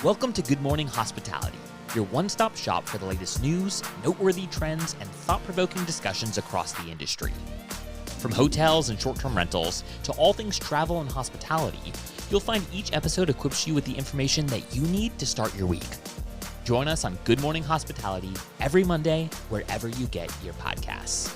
Welcome to Good Morning Hospitality, your one-stop shop for the latest news, noteworthy trends, and thought-provoking discussions across the industry. From hotels and short-term rentals to all things travel and hospitality, you'll find each episode equips you with the information that you need to start your week. Join us on Good Morning Hospitality every Monday, wherever you get your podcasts.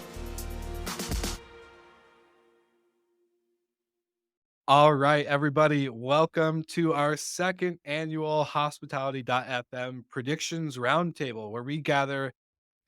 All right, everybody, welcome to our second annual Hospitality.fm Predictions Roundtable, where we gather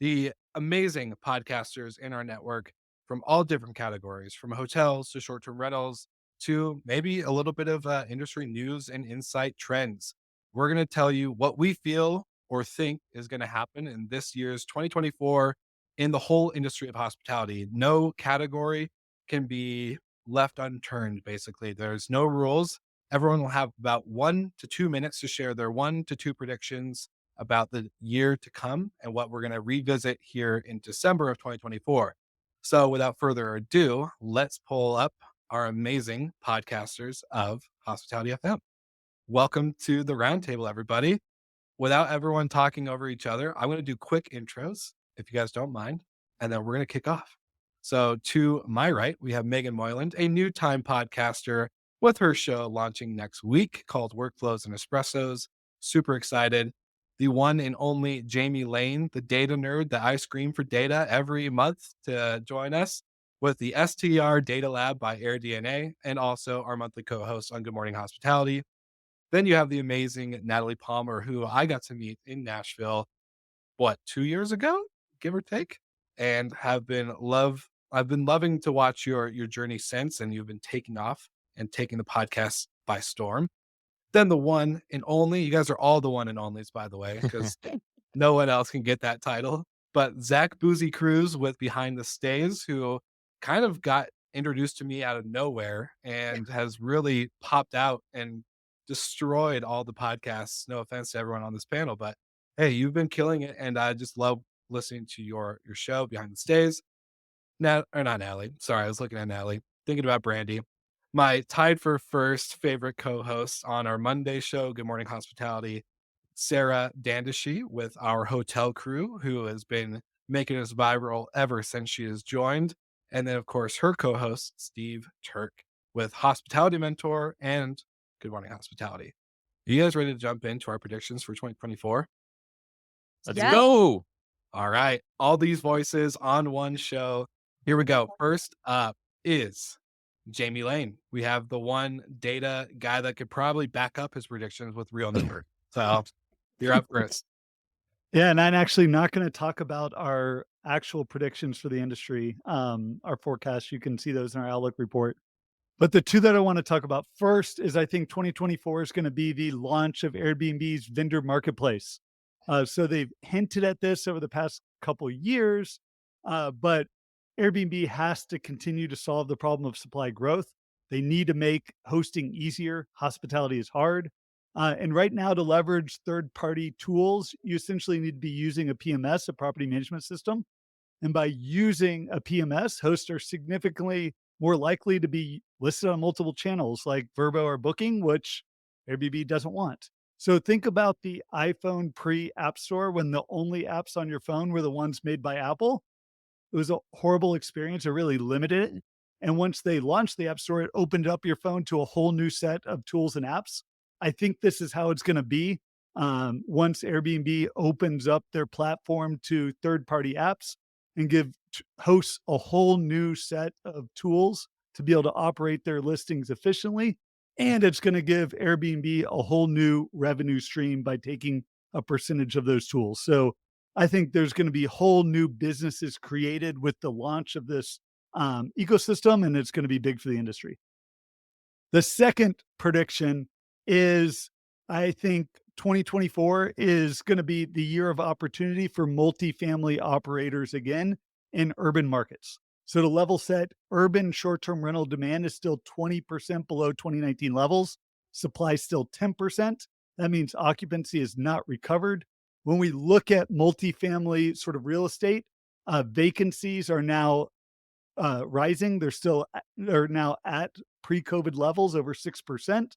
the amazing podcasters in our network from all different categories, from hotels to short-term rentals to maybe a little bit of industry news and insight trends. We're going to tell you what we feel or think is going to happen in this year's 2024 in the whole industry of hospitality. No category can be left unturned, basically. There's no rules. Everyone will have about 1 to 2 minutes to share their 1 to 2 predictions about the year to come and what we're going to revisit here in December of 2024. So without further ado, let's pull up our amazing podcasters of Hospitality FM. Welcome to the roundtable, everybody. Without everyone talking over each other, I'm going to do quick intros, if you guys don't mind, and then we're going to kick off. So to my right, we have Megan Moyland, a new time podcaster with her show launching next week called Workflows and Espressos. Super excited. The one and only Jamie Lane, the data nerd that I scream for data every month to join us with the STR Data Lab by AirDNA and also our monthly co-host on Good Morning Hospitality. Then you have the amazing Natalie Palmer, who I got to meet in Nashville, 2 years ago, give or take, and I've been loving to watch your journey since, and you've been taking off and taking the podcast by storm. Then the one and only, you guys are all the one and onlys, by the way, because no one else can get that title. But Zach Boozy Cruz with Behind the Stays, who kind of got introduced to me out of nowhere and has really popped out and destroyed all the podcasts. No offense to everyone on this panel, but hey, you've been killing it, and I just love listening to your show, Behind the Stays. Not Natalie. Sorry, I was looking at Natalie, thinking about Brandy. My tied for first favorite co-host on our Monday show, Good Morning Hospitality, Sarah Dandishi with our hotel crew, who has been making us viral ever since she has joined. And then, of course, her co-host, Steve Turk, with Hospitality Mentor and Good Morning Hospitality. Are you guys ready to jump into our predictions for 2024? Let's go. All right. All these voices on one show. Here we go. First up is Jamie Lane. We have the one data guy that could probably back up his predictions with real numbers. So you're up first. Yeah, and I'm actually not going to talk about our actual predictions for the industry, our forecasts. You can see those in our Outlook report. But the two that I want to talk about first is I think 2024 is going to be the launch of Airbnb's vendor marketplace. So they've hinted at this over the past couple of years, but Airbnb has to continue to solve the problem of supply growth. They need to make hosting easier. Hospitality is hard. And right now, to leverage third-party tools, you essentially need to be using a PMS, a property management system. And by using a PMS, hosts are significantly more likely to be listed on multiple channels like Vrbo or Booking, which Airbnb doesn't want. So think about the iPhone pre-App Store when the only apps on your phone were the ones made by Apple. It was a horrible experience. It really limited it. And once they launched the App Store, it opened up your phone to a whole new set of tools and apps. I think this is how it's going to be once Airbnb opens up their platform to third-party apps and give hosts a whole new set of tools to be able to operate their listings efficiently. And it's going to give Airbnb a whole new revenue stream by taking a percentage of those tools. So I think there's going to be whole new businesses created with the launch of this ecosystem, and it's going to be big for the industry. The second prediction is I think 2024 is going to be the year of opportunity for multifamily operators again in urban markets. So to level set, urban short-term rental demand is still 20% below 2019 levels. Supply is still 10%. That means occupancy is not recovered. When we look at multifamily sort of real estate, vacancies are now rising. They're now at pre-COVID levels over 6%.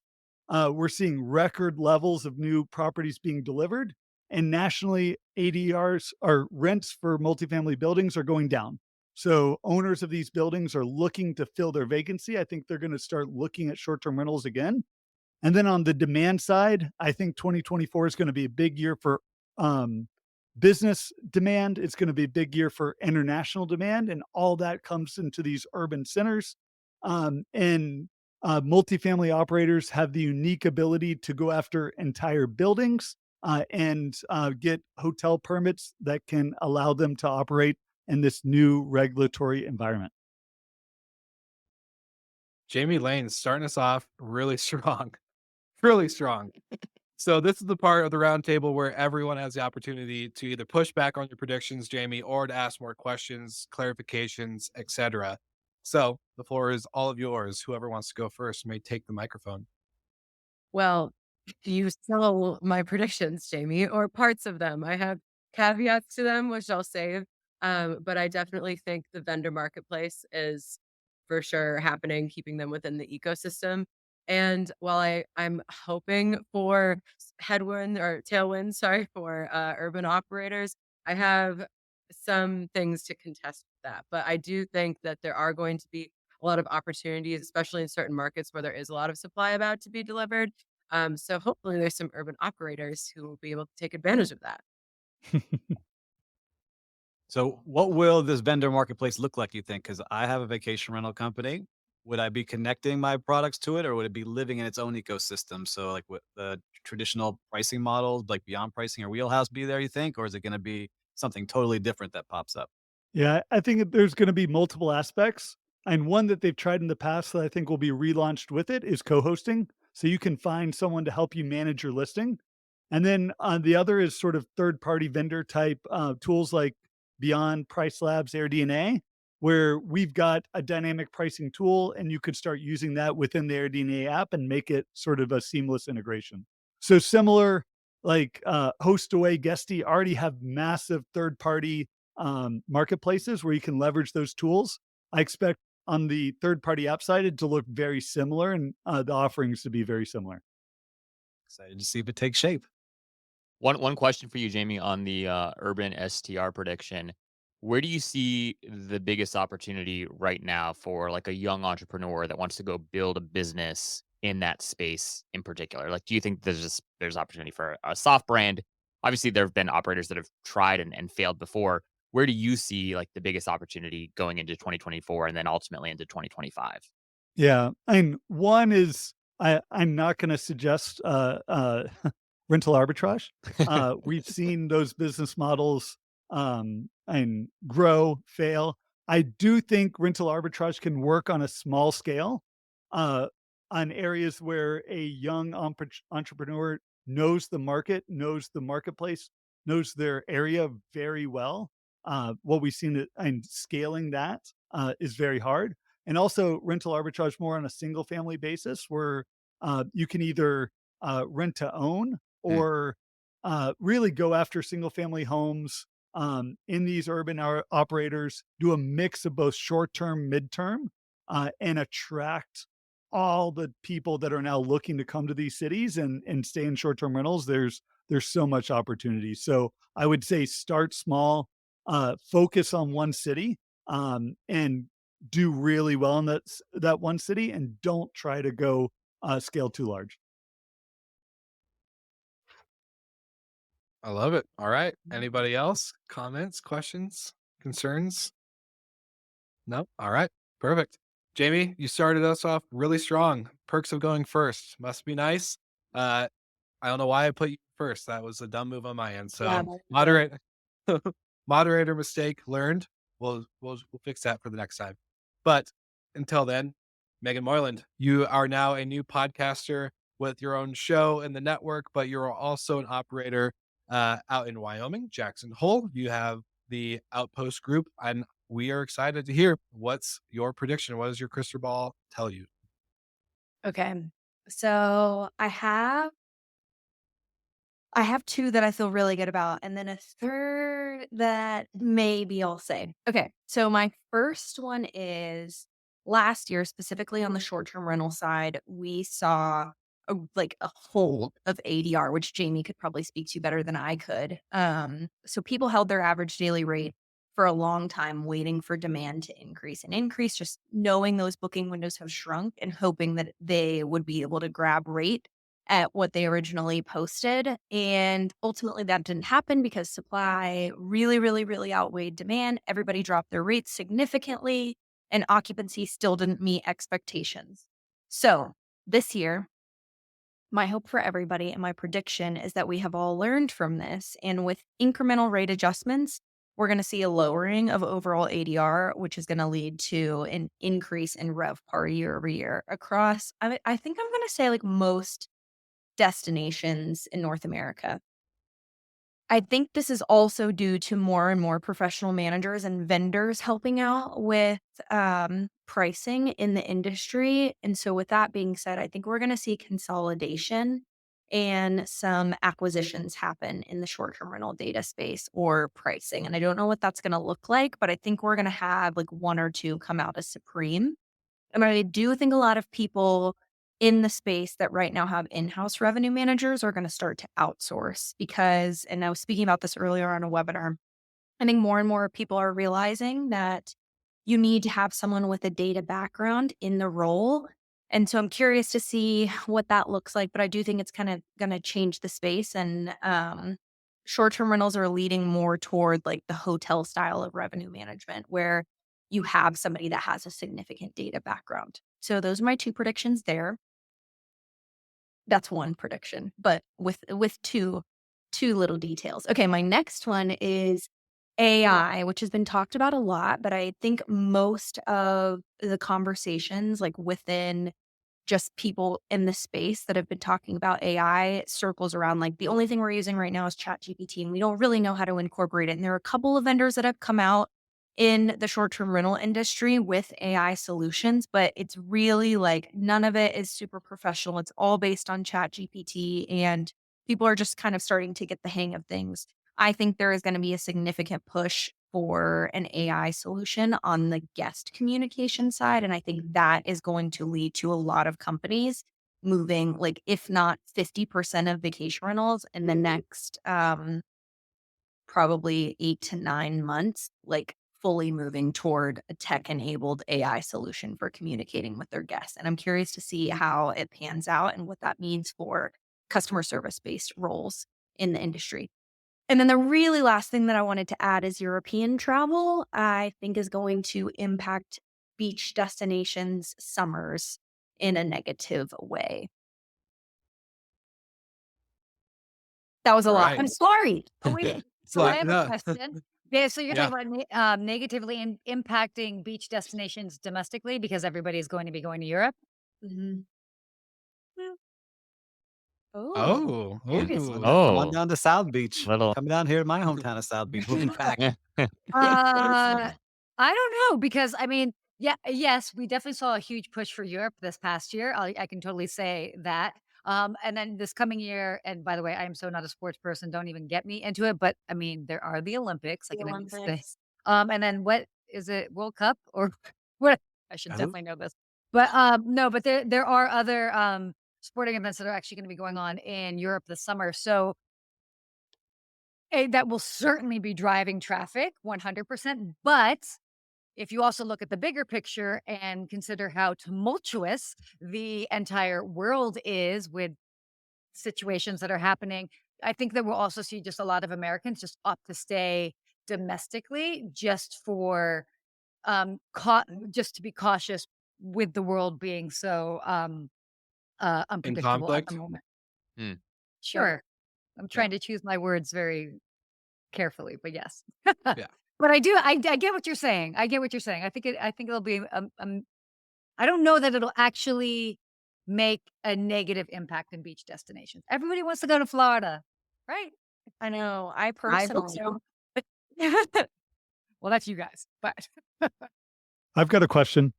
We're seeing record levels of new properties being delivered, and nationally, ADRs or rents for multifamily buildings are going down. So owners of these buildings are looking to fill their vacancy. I think they're going to start looking at short-term rentals again. And then on the demand side, I think 2024 is going to be a big year for um, business demand. It's going to be a big year for international demand, and all that comes into these urban centers. And multifamily operators have the unique ability to go after entire buildings and get hotel permits that can allow them to operate in this new regulatory environment. Jamie Lane starting us off really strong, really strong. So this is the part of the roundtable where everyone has the opportunity to either push back on your predictions, Jamie, or to ask more questions, clarifications, etc. So the floor is all of yours. Whoever wants to go first may take the microphone. Well, you stole my predictions, Jamie, or parts of them. I have caveats to them, which I'll save. But I definitely think the vendor marketplace is for sure happening, keeping them within the ecosystem. And while I'm hoping for headwind or tailwind, sorry, for urban operators, I have some things to contest with that. But I do think that there are going to be a lot of opportunities, especially in certain markets where there is a lot of supply about to be delivered. So hopefully there's some urban operators who will be able to take advantage of that. So, what will this vendor marketplace look like, you think? Because I have a vacation rental company. Would I be connecting my products to it, or would it be living in its own ecosystem? So, like, with the traditional pricing models, like Beyond Pricing or Wheelhouse, be there? You think, or is it going to be something totally different that pops up? Yeah, I think that there's gonna be multiple aspects, and one that they've tried in the past that I think will be relaunched with it is co-hosting. So you can find someone to help you manage your listing. And then, the other is sort of third-party vendor type, tools like Beyond, Price Labs, AirDNA, where we've got a dynamic pricing tool, and you could start using that within the AirDNA app and make it sort of a seamless integration. So similar, like, Hostaway, Guesty already have massive third-party marketplaces where you can leverage those tools. I expect on the third party app side it to look very similar and the offerings to be very similar. Excited to see if it takes shape. One question for you, Jamie, on the urban STR prediction. Where do you see the biggest opportunity right now for like a young entrepreneur that wants to go build a business in that space in particular? Like, do you think there's opportunity for a soft brand? Obviously, there have been operators that have tried and failed before. Where do you see like the biggest opportunity going into 2024 and then ultimately into 2025? Yeah. And one is I'm not going to suggest rental arbitrage. We've seen those business models and grow, fail. I do think rental arbitrage can work on a small scale uh, on areas where a young entrepreneur knows the market, knows the marketplace, knows their area very well. What we've seen and scaling that is very hard. And also rental arbitrage more on a single family basis where you can either rent to own Mm. or really go after single family homes in these urban operators, do a mix of both short term, midterm, and attract all the people that are now looking to come to these cities and stay in short term rentals. There's so much opportunity. So I would say start small, focus on one city, and do really well in that one city, and don't try to go scale too large. I love it. All right. Anybody else? Comments, questions, concerns? No? All right. Perfect. Jamie, you started us off really strong. Perks of going first. Must be nice. Uh, I don't know why I put you first. That was a dumb move on my end. Yeah, So my bad. moderate moderator mistake learned. We'll fix that for the next time. But until then, Megan Moyland, you are now a new podcaster with your own show in the network, but you're also an operator out in Wyoming, Jackson Hole. You have the Outpost Group, and we are excited to hear what's your prediction. What does your crystal ball tell you? Okay. So I have two that I feel really good about, and then a third that maybe I'll say. Okay. So my first one is last year, specifically on the short-term rental side, we saw like a hold of ADR, which Jamie could probably speak to better than I could. So people held their average daily rate for a long time, waiting for demand to increase and increase, just knowing those booking windows have shrunk and hoping that they would be able to grab rate at what they originally posted. And ultimately that didn't happen because supply really, really, really outweighed demand. Everybody dropped their rates significantly and occupancy still didn't meet expectations. So this year, my hope for everybody and my prediction is that we have all learned from this. And with incremental rate adjustments, we're going to see a lowering of overall ADR, which is going to lead to an increase in RevPAR year over year across, I think I'm going to say like most destinations in North America. I think this is also due to more and more professional managers and vendors helping out with pricing in the industry. And so, with that being said, I think we're going to see consolidation and some acquisitions happen in the short term rental data space or pricing. And I don't know what that's going to look like, but I think we're going to have like one or two come out as supreme. And I do think a lot of people in the space that right now have in-house revenue managers are going to start to outsource because, and I was speaking about this earlier on a webinar, I think more and more people are realizing that you need to have someone with a data background in the role. And so I'm curious to see what that looks like, but I do think it's kind of going to change the space. And short-term rentals are leading more toward like the hotel style of revenue management where you have somebody that has a significant data background. So those are my two predictions there. That's one prediction, but with two little details. Okay, my next one is AI, which has been talked about a lot, but I think most of the conversations like within just people in the space that have been talking about AI circles around like the only thing we're using right now is ChatGPT, and we don't really know how to incorporate it. And there are a couple of vendors that have come out in the short-term rental industry with AI solutions, but it's really like none of it is super professional. It's all based on ChatGPT, and people are just kind of starting to get the hang of things. I think there is going to be a significant push for an AI solution on the guest communication side. And I think that is going to lead to a lot of companies moving, like, if not 50% of vacation rentals in the next probably 8 to 9 months, like fully moving toward a tech enabled AI solution for communicating with their guests. And I'm curious to see how it pans out and what that means for customer service based roles in the industry. And then the really last thing that I wanted to add is European travel, I think is going to impact beach destinations summers in a negative way. That was a All lot. right. I'm sorry. Oh, wait. It's So I like, have a no, question. Yeah, so you're yeah. talking about negatively impacting beach destinations domestically because everybody's going to be going to Europe. Mhm. Well, Oh, Oh, curious. Come on Oh, down to South Beach. little. Come down here to my hometown of South Beach. We'll be back. I don't know because I mean, yeah, yes, we definitely saw a huge push for Europe this past year. I can totally say that. And then this coming year, and by the way, I am so not a sports person. Don't even get me into it. But I mean, there are the Olympics. I The can at least say. Olympics. And then what is it? World Cup or what? I should Who? definitely know this. But no, but there are other sporting events that are actually going to be going on in Europe this summer. So that will certainly be driving traffic 100%. But if you also look at the bigger picture and consider how tumultuous the entire world is with situations that are happening, I think that we'll also see just a lot of Americans just opt to stay domestically just for just to be cautious with the world being so In unpredictable at the conflict. moment. Hmm. Sure. I'm Yeah. trying to choose my words very carefully, but yes. Yeah. But I get what you're saying. I get what you're saying. I think it'll be, I don't know that it'll actually make a negative impact in beach destinations. Everybody wants to go to Florida, right? I know. I I hope personally. so. Well, that's you guys, but I've got a question.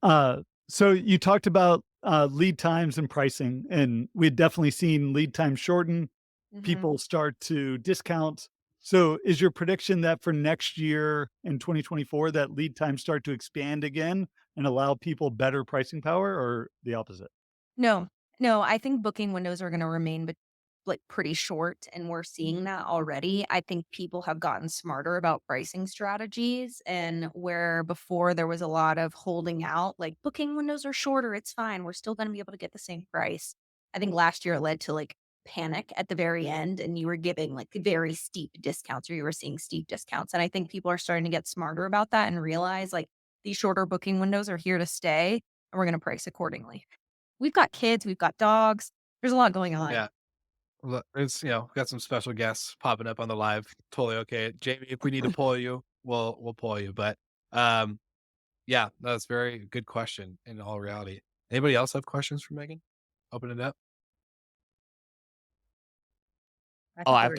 So you talked about lead times and pricing, and we've definitely seen lead time shorten. Mhm. People start to discount. So is your prediction that for next year in 2024, that lead times start to expand again and allow people better pricing power, or the opposite? No, No, I think booking windows are gonna remain like, pretty short, and we're seeing that already. I think people have gotten smarter about pricing strategies, and where before there was a lot of holding out, like, "Booking windows are shorter, it's fine, we're still gonna be able to get the same price." I think last year it led to, like, panic at the very end, and you were giving, like, very steep discounts, or you were seeing steep discounts, and I think people are starting to get smarter about that and realize, like, these shorter booking windows are here to stay, and we're gonna price accordingly. We've got kids, we've got dogs. There's a lot going on. Yeah. Look, it's, got some special guests popping up on the live. Totally okay. Jamie, if we need to pull you, we'll pull you. But um, yeah, that's very good question in all reality. Anybody else have questions for Megan? Open it up. I Oh, think we're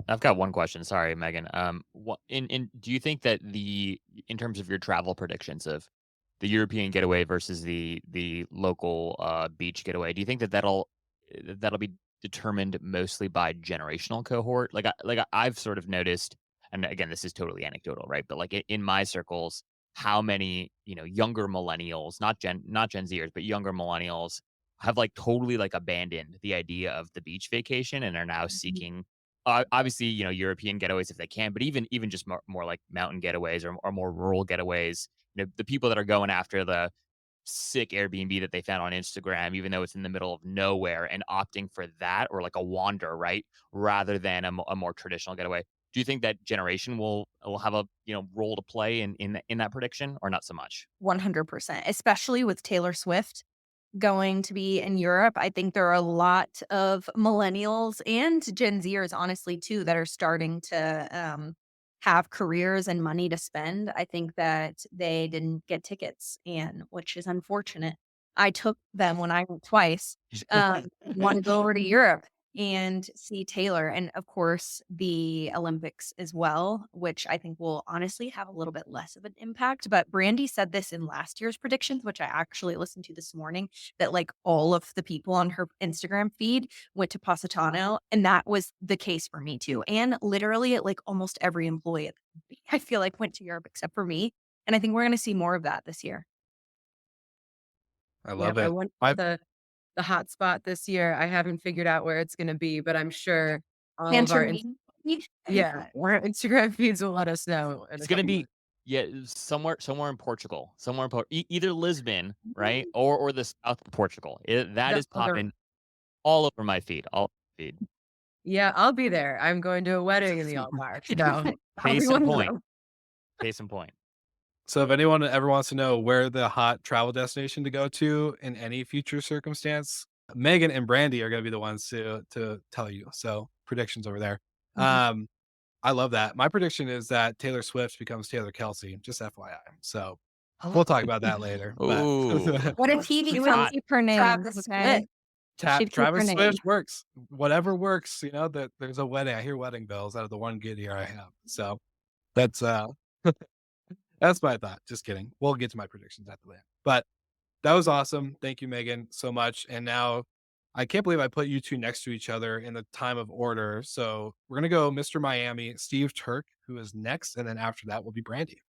I've got one question. Sorry, Megan. What in do you think that in terms of your travel predictions of the European getaway versus the local beach getaway, do you think that that'll be determined mostly by generational cohort? I've sort of noticed, and again, this is totally anecdotal, right? But like in my circles, how many younger millennials, not Gen Zers, but younger millennials have like totally like abandoned the idea of the beach vacation and are now Mhm. seeking obviously, European getaways if they can, but even just more like mountain getaways or more rural getaways. The people that are going after the sick Airbnb that they found on Instagram, even though it's in the middle of nowhere, and opting for that or like a wander, right, rather than a more traditional getaway. Do you think that generation will have a role to play in that prediction, or not so much? 100%, especially with Taylor Swift going to be in Europe. I think there are a lot of millennials and Gen Zers, honestly, too, that are starting to have careers and money to spend. I think that they didn't get tickets, and which is unfortunate. I took them when I went twice. Want to go over to Europe and see Taylor, and of course the Olympics as well, which I think will honestly have a little bit less of an impact. But Brandy said this in last year's predictions, which I actually listened to this morning, that like all of the people on her Instagram feed went to Positano, and that was the case for me too. And literally, like almost every employee at the company, I feel like went to Europe except for me. And I think we're going to see more of that this year. I Yep, love I it. went I to the hot spot this year. I haven't figured out where it's gonna be, but I'm sure all of our Santorini. our Instagram feeds will let us know in a It's gonna couple be months. somewhere in Portugal, either Lisbon, right, or the south of Portugal. That The is other popping all over my feed, all over my feed. Yeah, I'll be there. I'm going to a wedding in the Algarve, I'll be Case in one of point. them. Case in point. So if anyone ever wants to know where the hot travel destination to go to in any future circumstance, Megan and Brandy are going to be the ones to tell you. So predictions over there. Mhm. Um, I love that. My prediction is that Taylor Swift becomes Taylor Kelsey. Just FYI. So we'll talk about that later. But Ooh, What if he She would becomes hot. keep her name, Travis okay? Swift? She'd keep her Travis name. Swift works. Whatever works. That there's a wedding. I hear wedding bells out of the one good ear I have. So that's that's my thought. Just kidding. We'll get to my predictions after that. But that was awesome. Thank you, Megan, so much. And now I can't believe I put you two next to each other in the time of order. So we're gonna go Mr. Miami, Steve Turk, who is next, and then after that will be Brandy.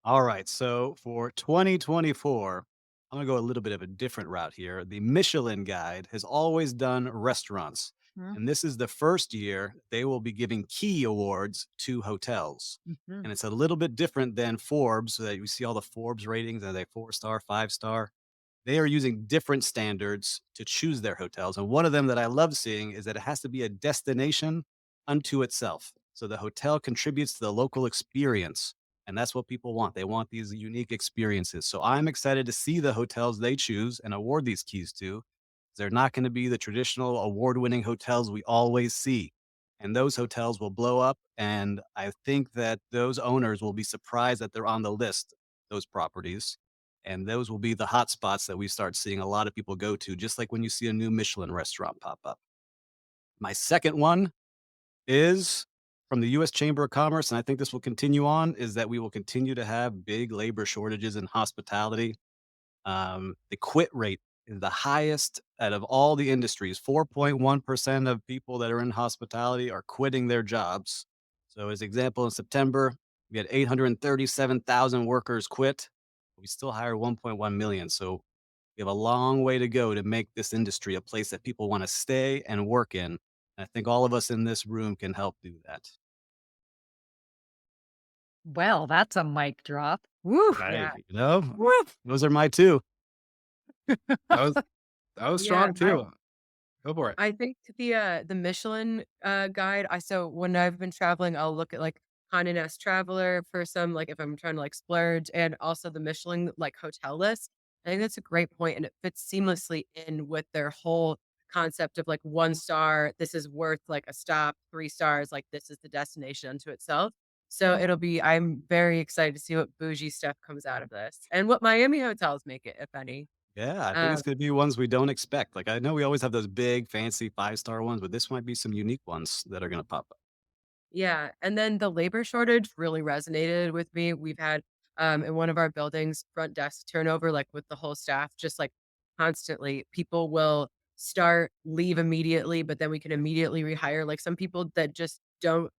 All right. So for 2024, I'm going to go a little bit of a different route here. The Michelin Guide has always done restaurants. Mhm, And this is the first year they will be giving key awards to hotels. mhm. And it's a little bit different than Forbes, so that you see all the Forbes ratings. Are they 4-star, 5-star? They are using different standards to choose their hotels. And one of them that I love seeing is that it has to be a destination unto itself. So the hotel contributes to the local experience. And that's what people want. They want these unique experiences. So I'm excited to see the hotels they choose and award these keys to. They're not going to be the traditional award winning hotels we always see. And those hotels will blow up. And I think that those owners will be surprised that they're on the list, those properties, and those will be the hot spots that we start seeing a lot of people go to, just like when you see a new Michelin restaurant pop up. My second one is from the US Chamber of Commerce, and I think this will continue on, is that we will continue to have big labor shortages in hospitality. The quit rate is the highest out of all the industries. 4.1% of people that are in hospitality are quitting their jobs. So, as example, in September, we had 837,000 workers quit. We still hire 1.1 million. So, We have a long way to go to make this industry a place that people want to stay and work in. And I think all of us in this room can help do that. Well, that's a mic drop. Woo! Yeah. Hey, you know, Woo! those are my two. That was that was Yeah. strong too. Go for it. I think the Michelin guide, so when I've been traveling, I'll look at like Condé Nast Traveler for some like if I'm trying to like splurge, and also the Michelin like hotel list. I think that's a great point, and it fits seamlessly in with their whole concept of like 1 star. This is worth like a stop. 3 stars, like this is the destination unto itself. So I'm very excited to see what bougie stuff comes out of this, and what Miami hotels make it, if any. Yeah, I think Um, it's gonna be ones we don't expect. Like, I know we always have those big, fancy five-star ones, but this might be some unique ones that are gonna pop up. Yeah, and then the labor shortage really resonated with me. We've had, in one of our buildings, front desk turnover, like, with the whole staff, just, like, constantly. People will start, leave immediately, but then we can immediately rehire, like, some people that just don't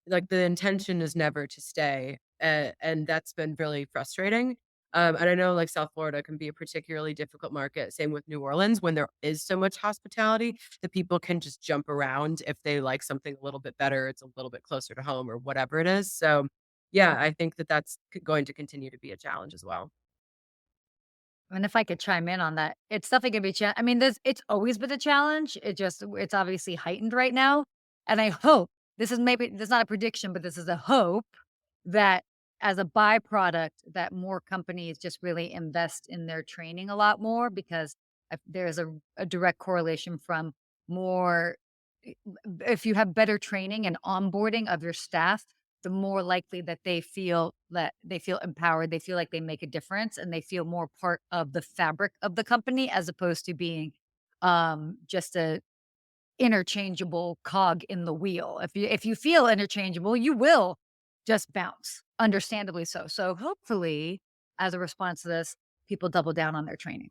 like, the intention is never to stay, and that's been really frustrating. And I know, like, South Florida can be a particularly difficult market, same with New Orleans, when there is so much hospitality, the people can just jump around if they like something a little bit better, it's a little bit closer to home or whatever it is. So, yeah, I think that that's going to continue to be a challenge as well. And if I could chime in on that, it's definitely gonna be I mean, it's always been a challenge. It's obviously heightened right now. And I hope this is not a prediction, but this is a hope that as a byproduct that more companies just really invest in their training a lot more because there's a direct correlation from more i- if you have better training and onboarding of your staff, the more likely that they feel empowered, they feel like they make a difference, and they feel more part of the fabric of the company as opposed to being just a interchangeable cog in the wheel. If you feel interchangeable, you will just bounce, understandably so. So hopefully, as a response to this, people double down on their training.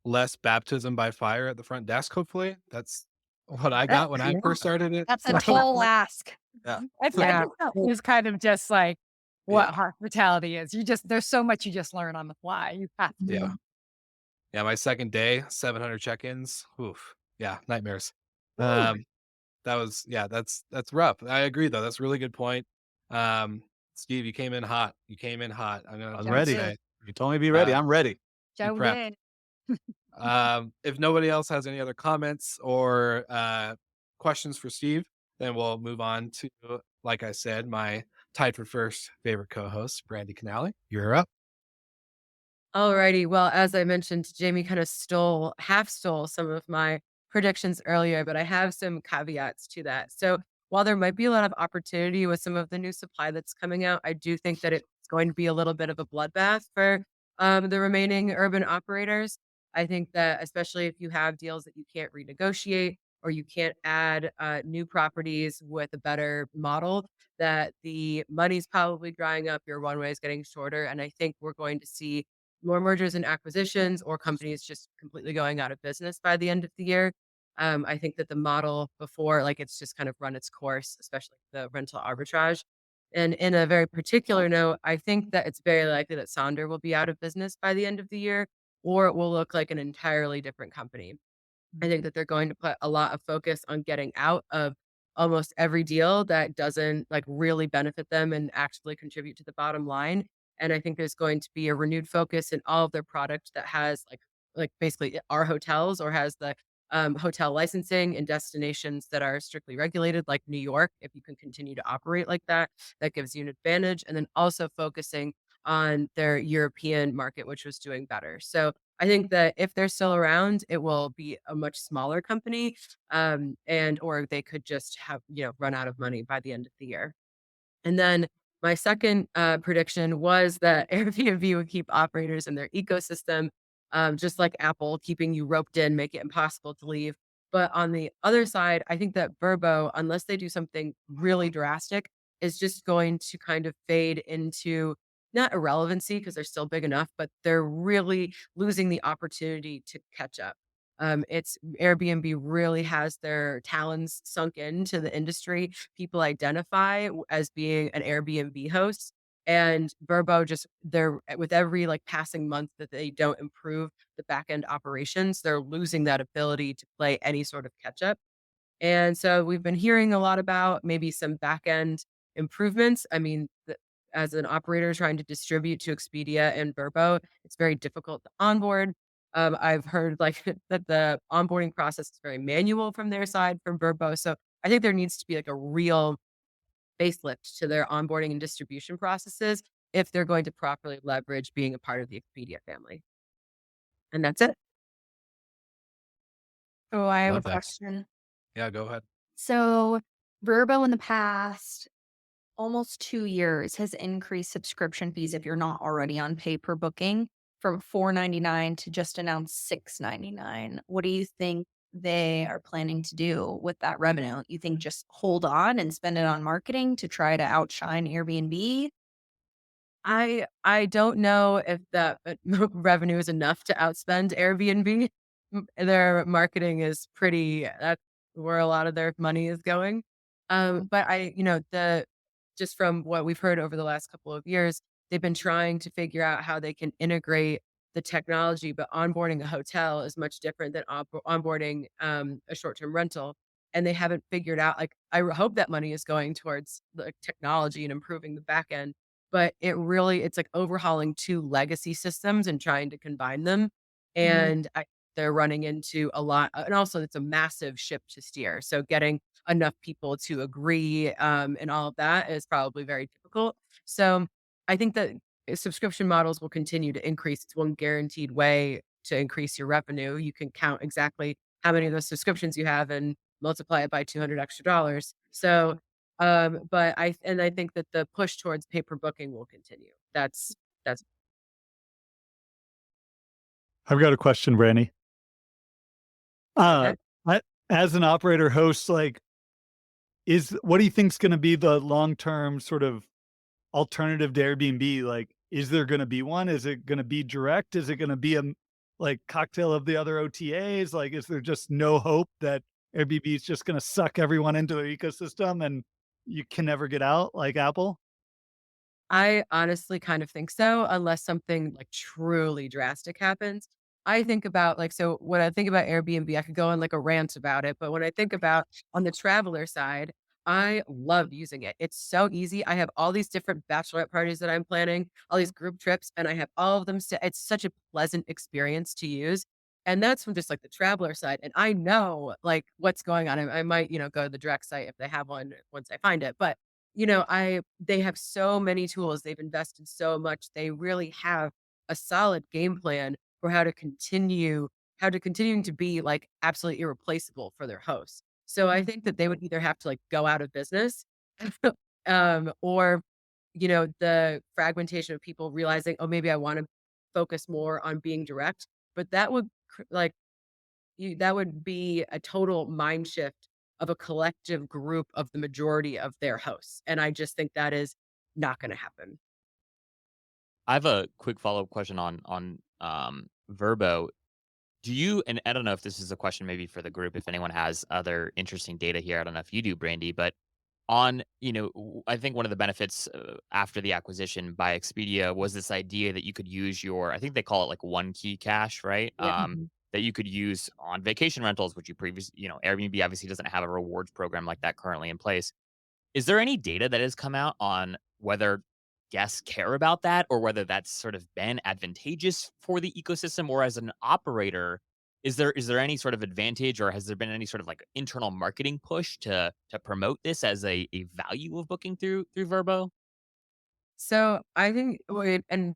Less baptism by fire at the front desk, hopefully. That's what I That- got when I first started it. That's a So, tall ask. Yeah. I Yeah. think that is kind of just like yeah, what hospitality is. There's so much you just learn on the fly. You have yeah. to. Yeah, my second day, 700 check-ins. Oof. Yeah, nightmares. Woo. Um, that was yeah, that's rough. I agree though. That's a really good point. Um, Steve, you came in hot. You came in hot. I'm I gonna was Joe ready. did. say, You told me to be ready. uh, I'm ready. you Joe prepped. did. If nobody else has any other comments or questions for Steve, then we'll move on to, like I said, my tied for first favorite co-host, Brandy Canali. You're up. Alrighty. Well, as I mentioned, Jamie kind of half stole some of my predictions earlier, but I have some caveats to that. So while there might be a lot of opportunity with some of the new supply that's coming out, I do think that it's going to be a little bit of a bloodbath for the remaining urban operators. I think that especially if you have deals that you can't renegotiate or you can't add new properties with a better model, that the money's probably drying up, your runway is getting shorter, and I think we're going to see more mergers and acquisitions or companies just completely going out of business by the end of the year. I think that the model before, like it's just kind of run its course, especially the rental arbitrage. And in a very particular note, I think that it's very likely that Sonder will be out of business by the end of the year, or it will look like an entirely different company. I think that they're going to put a lot of focus on getting out of almost every deal that doesn't like really benefit them and actually contribute to the bottom line. And I think there's going to be a renewed focus in all of their product that has like basically our hotels or has the hotel licensing in destinations that are strictly regulated, like New York. If you can continue to operate like that, that gives you an advantage. And then also focusing on their European market, which was doing better. So I think that if they're still around, it will be a much smaller company, and or they could just have run out of money by the end of the year. And then my second prediction was that Airbnb would keep operators in their ecosystem, just like Apple, keeping you roped in, make it impossible to leave. But on the other side, I think that Verbo, unless they do something really drastic, is just going to kind of fade into not irrelevancy because they're still big enough, but they're really losing the opportunity to catch up. It's Airbnb really has their talons sunk into the industry. People identify as being an Airbnb host. And Verbo just they're with every like passing month that they don't improve the back end operations, they're losing that ability to play any sort of catch up. And so we've been hearing a lot about maybe some back end improvements. I mean, as an operator trying to distribute to Expedia and Verbo, it's very difficult to onboard. I've heard like that the onboarding process is very manual from their side from Verbo. So I think there needs to be like a real facelift to their onboarding and distribution processes if they're going to properly leverage being a part of the Expedia family. And that's it. Oh, I have a Love that. question. Yeah, go ahead. So, Verbo in the past almost 2 years has increased subscription fees if you're not already on pay per booking from $4.99 to just announced $6.99. What do you think they are planning to do with that revenue? You think just hold on and spend it on marketing to try to outshine Airbnb? I don't know if that revenue is enough to outspend Airbnb. Their marketing is pretty that's where a lot of their money is going. But the just from what we've heard over the last couple of years, they've been trying to figure out how they can integrate the technology, but onboarding a hotel is much different than onboarding a short-term rental. And they haven't figured out like hope that money is going towards the technology and improving the back end, but it's like overhauling 2 legacy systems and trying to combine them, Mhm. and they're running into a lot and also it's a massive ship to steer, so getting enough people to agree, and all of that is probably very difficult. So, I think that subscription models will continue to increase. It's one guaranteed way to increase your revenue. You can count exactly how many of those subscriptions you have and multiply it by 200 extra dollars. So, but I think that the push towards pay per booking will continue. That's I've got a question, Brandy. go Uh, ahead. I, as an operator host, like, is what do you think's going to be the long term sort of alternative to Airbnb? Like, is there going to be one? Is it going to be direct? Is it going to be a like cocktail of the other OTAs? Like, is there just no hope that Airbnb is just going to suck everyone into their ecosystem and you can never get out like Apple? I honestly kind of think so, unless something like truly drastic happens. I think about like, so when I think about Airbnb, I could go on like a rant about it. But when I think about on the traveler side, I love using it. It's so easy. I have all these different bachelorette parties that I'm planning, all these group trips, and I have all of them. It's such a pleasant experience to use. And that's from just like the traveler side. And I know like what's going on. I might, go to the direct site if they have one once I find it. But they have so many tools. They've invested so much. They really have a solid game plan for how to continuing to be like absolutely irreplaceable for their hosts. So I think that they would either have to like go out of business or the fragmentation of people realizing, oh, maybe I want to focus more on being direct, but that would be a total mind shift of a collective group of the majority of their hosts, and I just think that is not gonna happen. I have a quick follow-up question on Verbo. Do you and I don't know if this is a question maybe for the group, if anyone has other interesting data here. I don't know if you do, Brandy, but I think one of the benefits after the acquisition by Expedia was this idea that you could use I think they call it like one key cache, right? Yeah. That you could use on vacation rentals, which Airbnb obviously doesn't have a rewards program like that currently in place. Is there any data that has come out on whether guests care about that or whether that's sort of been advantageous for the ecosystem or as an operator? Is there any sort of advantage or has there been any sort of like internal marketing push to promote this as a value of booking through Verbo? So I think wait, and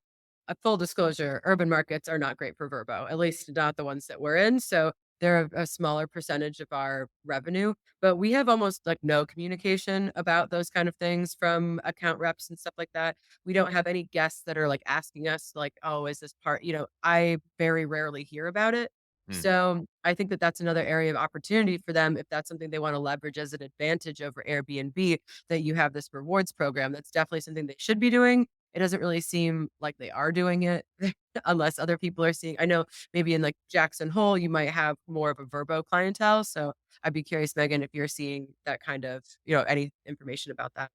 a full disclosure, urban markets are not great for Verbo, at least not the ones that we're in. So they're a smaller percentage of our revenue, but we have almost like no communication about those kind of things from account reps and stuff like that. We don't have any guests that are like asking us like, "Oh, is this part?" I very rarely hear about it. Hmm. So I think that that's another area of opportunity for them if that's something they want to leverage as an advantage over Airbnb that you have this rewards program. That's definitely something they should be doing. It doesn't really seem like they are doing it unless other people are seeing. I know maybe in like Jackson Hole, you might have more of a Verbo clientele. So I'd be curious, Megan, if you're seeing that kind of, any information about that.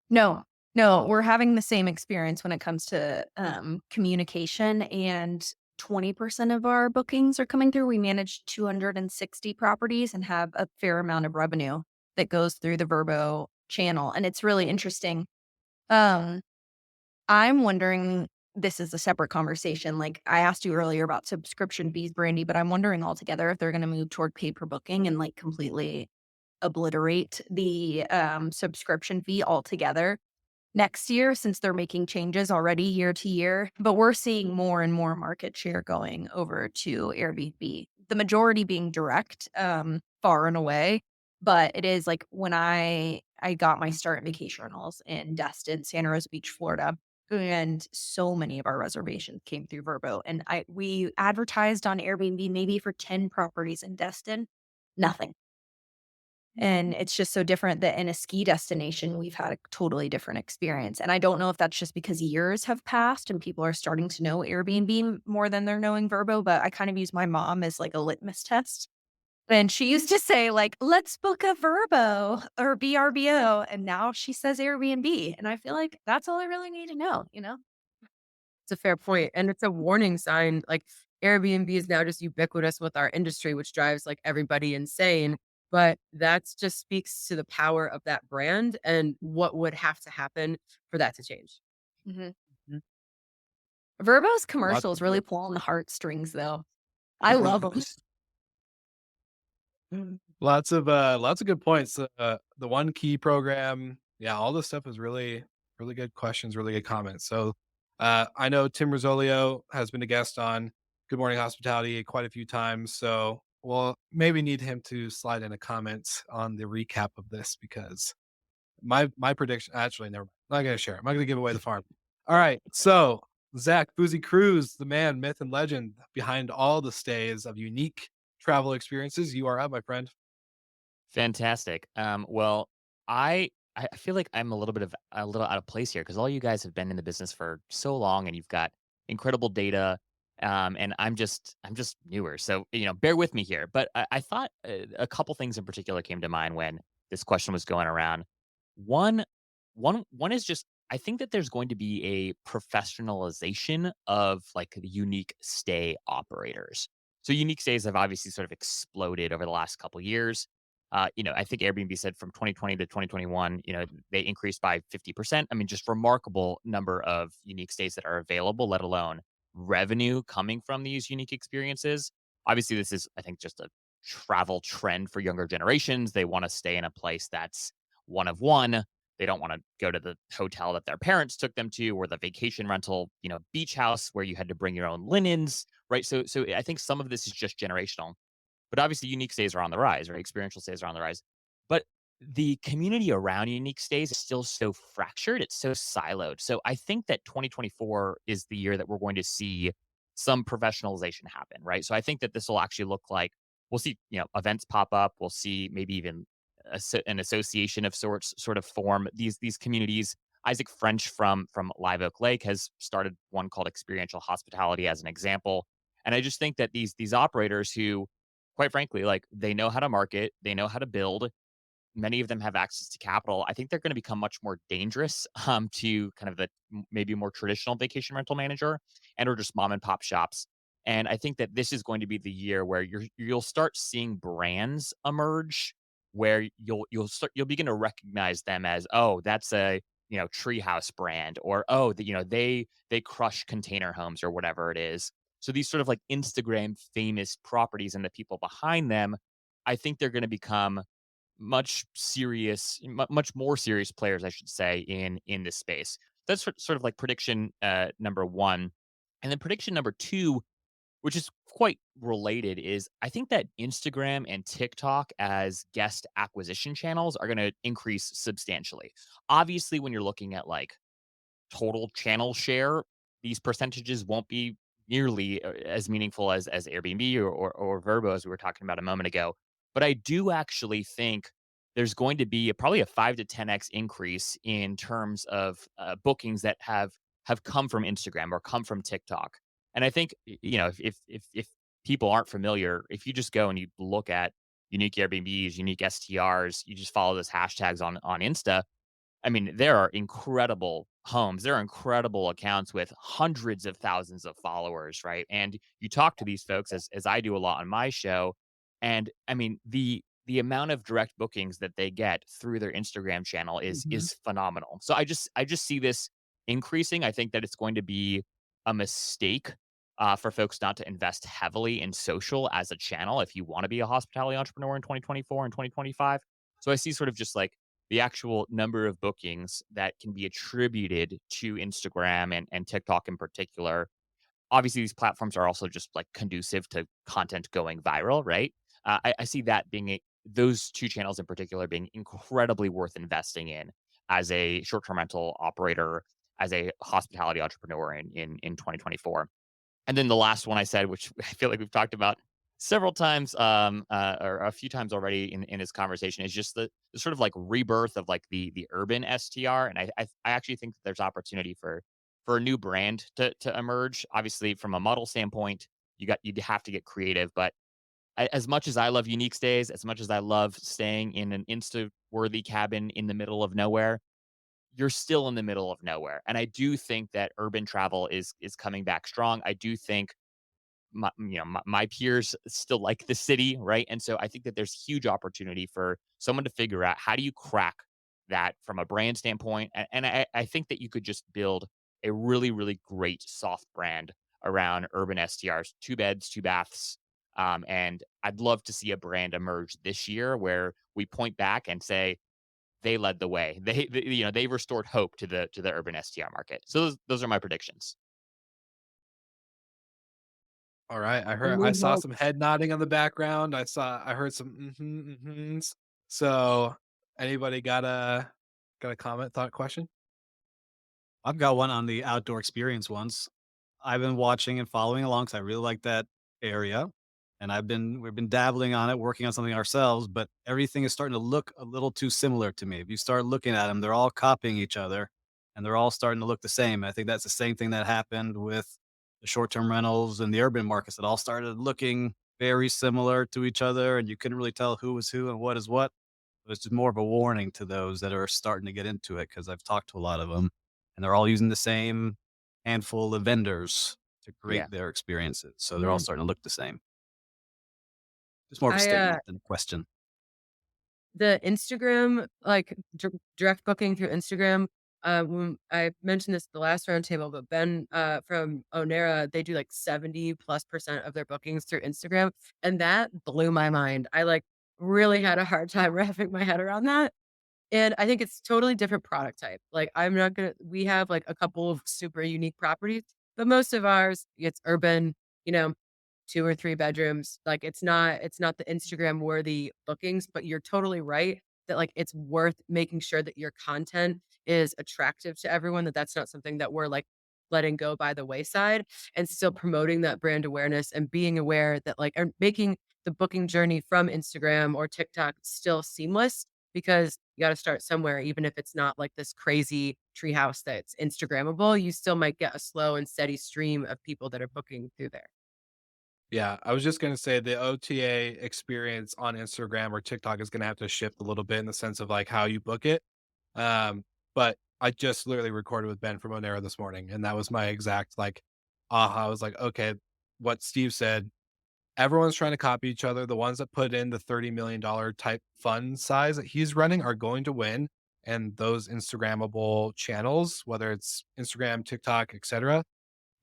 No, No, we're having the same experience when it comes to communication, and 20% of our bookings are coming through. We manage 260 properties and have a fair amount of revenue that goes through the Verbo channel. And it's really interesting. Um, I'm wondering, this is a separate conversation. Like I asked you earlier about subscription fees, Brandy, but I'm wondering altogether if they're going to move toward pay per booking and like completely obliterate the subscription fee altogether next year, since they're making changes already year to year. But we're seeing more and more market share going over to Airbnb. The majority being direct, far and away. But it is like when I got my start in vacation rentals in Destin, Santa Rosa Beach, Florida, and so many of our reservations came through Verbo. And we advertised on Airbnb maybe for 10 properties in Destin, nothing. And it's just so different that in a ski destination, we've had a totally different experience. And I don't know if that's just because years have passed and people are starting to know Airbnb more than they're knowing Verbo, but I kind of use my mom as like a litmus test. And she used to say, like, let's book a Verbo or VRBO. And now she says Airbnb. And I feel like that's all I really need to know, you know? It's a fair point, and it's a warning sign. Like Airbnb is now just ubiquitous with our industry, which drives like everybody insane. But that's just speaks to the power of that brand and what would have to happen for that to change. hmm Mhm. Verbo's Lots commercials of really pull on the heartstrings, though. I love them. lots of good points. The one key program, yeah, all this stuff is really really good questions, really good comments. So I know Tim Rosolio has been a guest on Good Morning Hospitality quite a few times. So we'll maybe need him to slide in a comment on the recap of this because my prediction, actually, never mind. I'm not gonna share it. I'm not gonna give away the farm. All right. So Zach Boozy Cruz, the man, myth, and legend behind all the stays of unique travel experiences. You are up, my friend. Fantastic. Well, I feel like I'm a little out of place here because all you guys have been in the business for so long and you've got incredible data. And I'm just newer, so bear with me here. But I thought a couple things in particular came to mind when this question was going around. One, one is just I think that there's going to be a professionalization of like the unique stay operators. So unique stays have obviously sort of exploded over the last couple years. I think Airbnb said from 2020 to 2021, they increased by 50%. I mean, just remarkable number of unique stays that are available, let alone revenue coming from these unique experiences. Obviously, this is, I think, just a travel trend for younger generations. They want to stay in a place that's one of one. They don't want to go to the hotel that their parents took them to or the vacation rental, beach house where you had to bring your own linens, right? So I think some of this is just generational. But obviously, unique stays are on the rise, right? Experiential stays are on the rise. But the community around unique stays is still so fractured. It's so siloed. So I think that 2024 is the year that we're going to see some professionalization happen, right? So I think that this will actually look like we'll see, events pop up. We'll see maybe even an association of sorts sort of form these communities. Isaac French from Live Oak Lake has started one called Experiential Hospitality as an example. And I just think that these operators who quite frankly, like they know how to market, they know how to build. Many of them have access to capital. I think they're going to become much more dangerous to kind of the maybe more traditional vacation rental manager and or just mom and pop shops. And I think that this is going to be the year where you'll start seeing brands emerge where you'll begin to recognize them as, oh, that's a treehouse brand, or oh, they crush container homes or whatever it is. So these sort of like Instagram famous properties and the people behind them, I think they're going to become much more serious players, I should say, in this space. That's sort of like prediction number one, and then prediction number two, which is quite related, is I think that Instagram and TikTok as guest acquisition channels are going to increase substantially. Obviously, when you're looking at like total channel share, these percentages won't be nearly as meaningful as Airbnb or Verbo as we were talking about a moment ago. But I do actually think there's going to be probably a 5 to 10x increase in terms of bookings that have come from Instagram or come from TikTok. And I think if people aren't familiar, if you just go and you look at unique Airbnbs, unique STRs, you just follow those hashtags on Insta, I mean, there are incredible homes. There are incredible accounts with hundreds of thousands of followers, right? And you talk to these folks as I do a lot on my show, and I mean, the amount of direct bookings that they get through their Instagram channel Mhm. is phenomenal. So I just see this increasing. I think that it's going to be a mistake for folks not to invest heavily in social as a channel if you want to be a hospitality entrepreneur in 2024 and 2025. So I see sort of just like the actual number of bookings that can be attributed to Instagram and TikTok in particular. Obviously, these platforms are also just like conducive to content going viral, right? I see that being those two channels in particular being incredibly worth investing in as a short-term rental operator, as a hospitality entrepreneur in 2024. And then the last one I said, which I feel like we've talked about several times, or a few times already in this conversation, is just the sort of like rebirth of like the urban STR. And I actually think that there's opportunity for a new brand to emerge. Obviously, from a model standpoint, you'd have to get creative. But as much as I love unique stays, as much as I love staying in an Insta worthy cabin in the middle of nowhere, you're still in the middle of nowhere. And I do think that urban travel is coming back strong. I do think my peers still like the city, right? And so I think that there's huge opportunity for someone to figure out how do you crack that from a brand standpoint. And I think that you could just build a really, really great soft brand around urban STRs, two beds, two baths. And I'd love to see a brand emerge this year where we point back and say, they led the way. They restored hope to the urban STR market. So those are my predictions. All right. And I we saw hope some head nodding on the background. I heard some mhm. So anybody got a comment, thought, question? I've got one on the outdoor experience ones. I've been watching and following along because I really like that area, and we've been dabbling on it, working on something ourselves, but everything is starting to look a little too similar to me. If you start looking at them, they're all copying each other, and they're all starting to look the same. I think that's the same thing that happened with the short-term rentals and the urban markets. It all started looking very similar to each other, and you couldn't really tell who was who and what is what. It's just more of a warning to those that are starting to get into it because I've talked to a lot of them, and they're all using the same handful of vendors to Yeah. create their experiences. So they're all Mhm. starting to look the same. It's more of a I statement than a question. The Instagram, like, direct booking through Instagram, when I mentioned this at the last roundtable, but Ben, from Onera, they do, like, 70+% of their bookings through Instagram, and that blew my mind. I, like, really had a hard time wrapping my head around that, and I think it's totally different product type. Like, I'm not gonna we have, like, a couple of super unique properties, but most of ours, it's urban, you know, 2 or 3 bedrooms. Like, it's not the Instagram worthy bookings, but you're totally right that, like, it's worth making sure that your content is attractive to everyone, that that's not something that we're, like, letting go by the wayside, and still promoting that brand awareness and being aware that, like, or making the booking journey from Instagram or TikTok still seamless, because you gotta start somewhere, even if it's not, like, this crazy treehouse that's Instagrammable, you still might get a slow and steady stream of people that are booking through there. Yeah, I was just gonna say the OTA experience on Instagram or TikTok is gonna have to shift a little bit in the sense of like how you book it. But I just literally recorded with Ben from Onera this morning, and that was my exact like aha. I was like, okay, what Steve said, everyone's trying to copy each other. The ones that put in the $30 million type fund size that he's running are going to win. And those Instagrammable channels, whether it's Instagram, TikTok, etc.,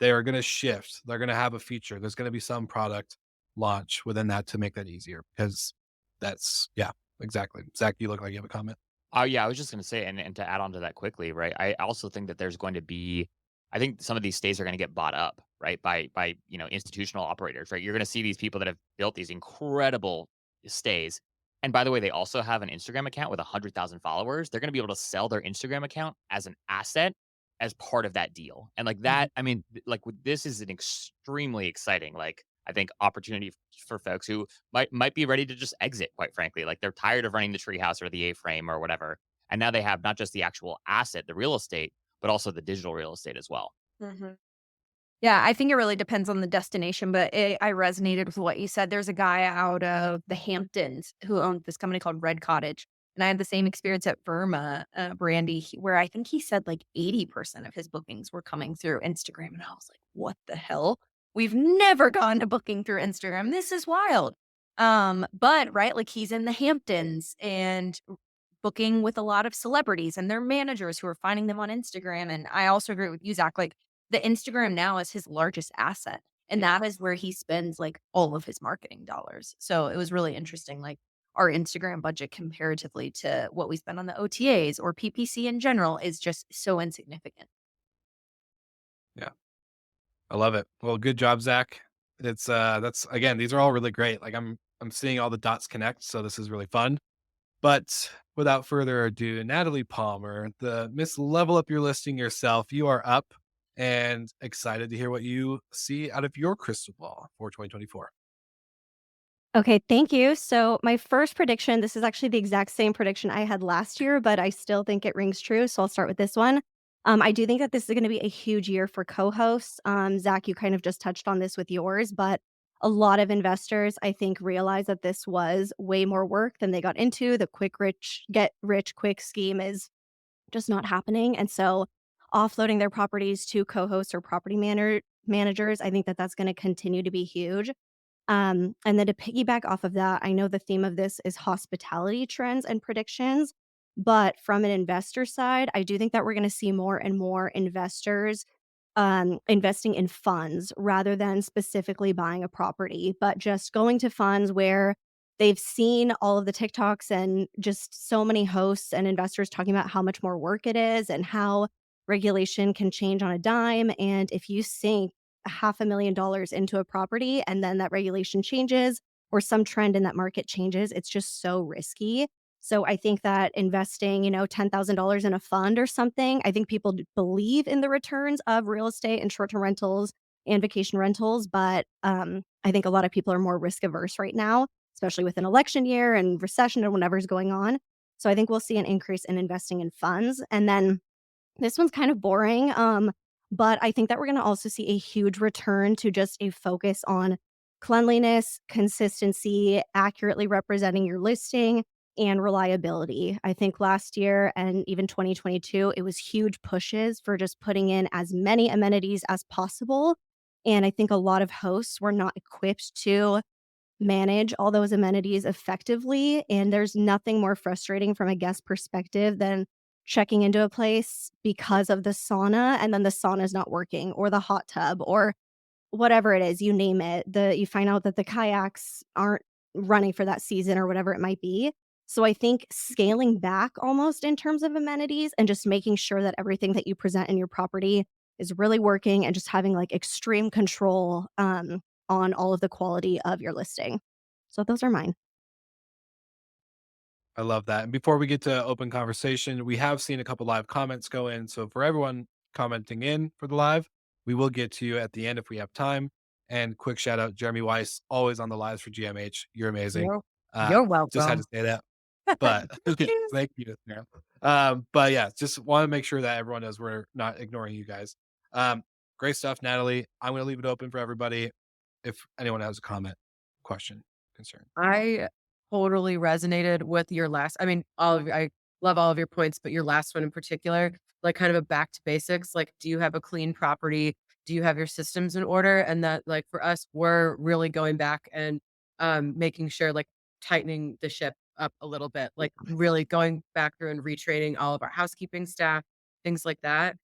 they are going to shift. They're going to have a feature. There's going to be some product launch within that to make that easier because that's, yeah, exactly. Zach, you look like you have a comment. Oh, yeah, I was just gonna say, and to add on to that quickly, right? I also think that there's going to be I think some of these stays are gonna get bought up, right, by institutional operators, right? You're gonna see these people that have built these incredible stays. And by the way, they also have an Instagram account with 100,000 followers. They're gonna be able to sell their Instagram account as an asset as part of that deal. And like Mhm. that, I mean, like with this is an extremely exciting, like, I think opportunity for folks who might be ready to just exit, quite frankly. Like they're tired of running the treehouse or the A-frame or whatever. And now they have not just the actual asset, the real estate, but also the digital real estate as well. Mhm. Yeah, I think it really depends on the destination, but I resonated with what you said. There's a guy out of the Hamptons who owns this company called Red Cottage, And I had the same experience at Verma, Brandy, where I think he said like 80% of his bookings were coming through Instagram. And I was like, what the hell? We've never gone to booking through Instagram. This is wild. But right, like he's in the Hamptons and booking with a lot of celebrities and their managers who are finding them on Instagram. And I also agree with you, Zach. Like the Instagram now is his largest asset. And that is where he spends like all of his marketing dollars. So it was really interesting. Like our Instagram budget comparatively to what we spend on the OTAs or PPC in general is just so insignificant. Yeah, I love it. Well, good job, Zach. That's again, these are all really great. Like I'm seeing all the dots connect, so this is really fun. But without further ado, Natalie Palmer, the Miss Level Up Your Listing yourself, you are up and excited to hear what you see out of your crystal ball for 2024. Okay, thank you. So, my first prediction, this is actually the exact same prediction I had last year, but I still think it rings true. So, I'll start with this one. I do think that this is going to be a huge year for co hosts. Zach, you kind of just touched on this with yours, but a lot of investors, I think, realize that this was way more work than they got into. The get rich quick scheme is just not happening. And so, offloading their properties to co hosts or managers, I think that that's going to continue to be huge. And then to piggyback off of that, I know the theme of this is hospitality trends and predictions, but from an investor side, I do think that we're going to see more and more investors investing in funds rather than specifically buying a property, but just going to funds where they've seen all of the TikToks and just so many hosts and investors talking about how much more work it is and how regulation can change on a dime. And if you sink $500,000 into a property and then that regulation changes or some trend in that market changes, it's just so risky. So I think that investing, $10,000 in a fund or something, I think people believe in the returns of real estate and short-term rentals and vacation rentals, but I think a lot of people are more risk averse right now, especially with an election year and recession and whatever's going on. So I think we'll see an increase in investing in funds. And then this one's kind of boring, but I think that we're gonna also see a huge return to just a focus on cleanliness, consistency, accurately representing your listing, and reliability. I think last year and even 2022, it was huge pushes for just putting in as many amenities as possible, and I think a lot of hosts were not equipped to manage all those amenities effectively, and there's nothing more frustrating from a guest perspective than checking into a place because of the sauna, and then the sauna is not working, or the hot tub, or whatever it is, you name it. You find out that the kayaks aren't running for that season or whatever it might be. So I think scaling back almost in terms of amenities and just making sure that everything that you present in your property is really working and just having like extreme control on all of the quality of your listing. So those are mine. I love that. And before we get to open conversation, we have seen a couple live comments go in. So for everyone commenting in for the live, we will get to you at the end if we have time. And quick shout out, Jeremy Weiss, always on the lives for GMH. You're amazing. You're, Uh, you're just had to welcome. say that. But thank you, Sarah. But yeah, just want to make sure that everyone knows we're not ignoring you guys. Um, Great stuff, Natalie. I'm going to leave it open for everybody. If anyone has a comment, question, concern. I totally resonated with your last. I mean, I love all of your points, but your last one in particular, like kind of a back to basics. Like, do you have a clean property? Do you have your systems in order? And that, like, for us, we're really going back and making sure, like, tightening the ship up a little bit, like really going back through and retraining all of our housekeeping staff, things like that.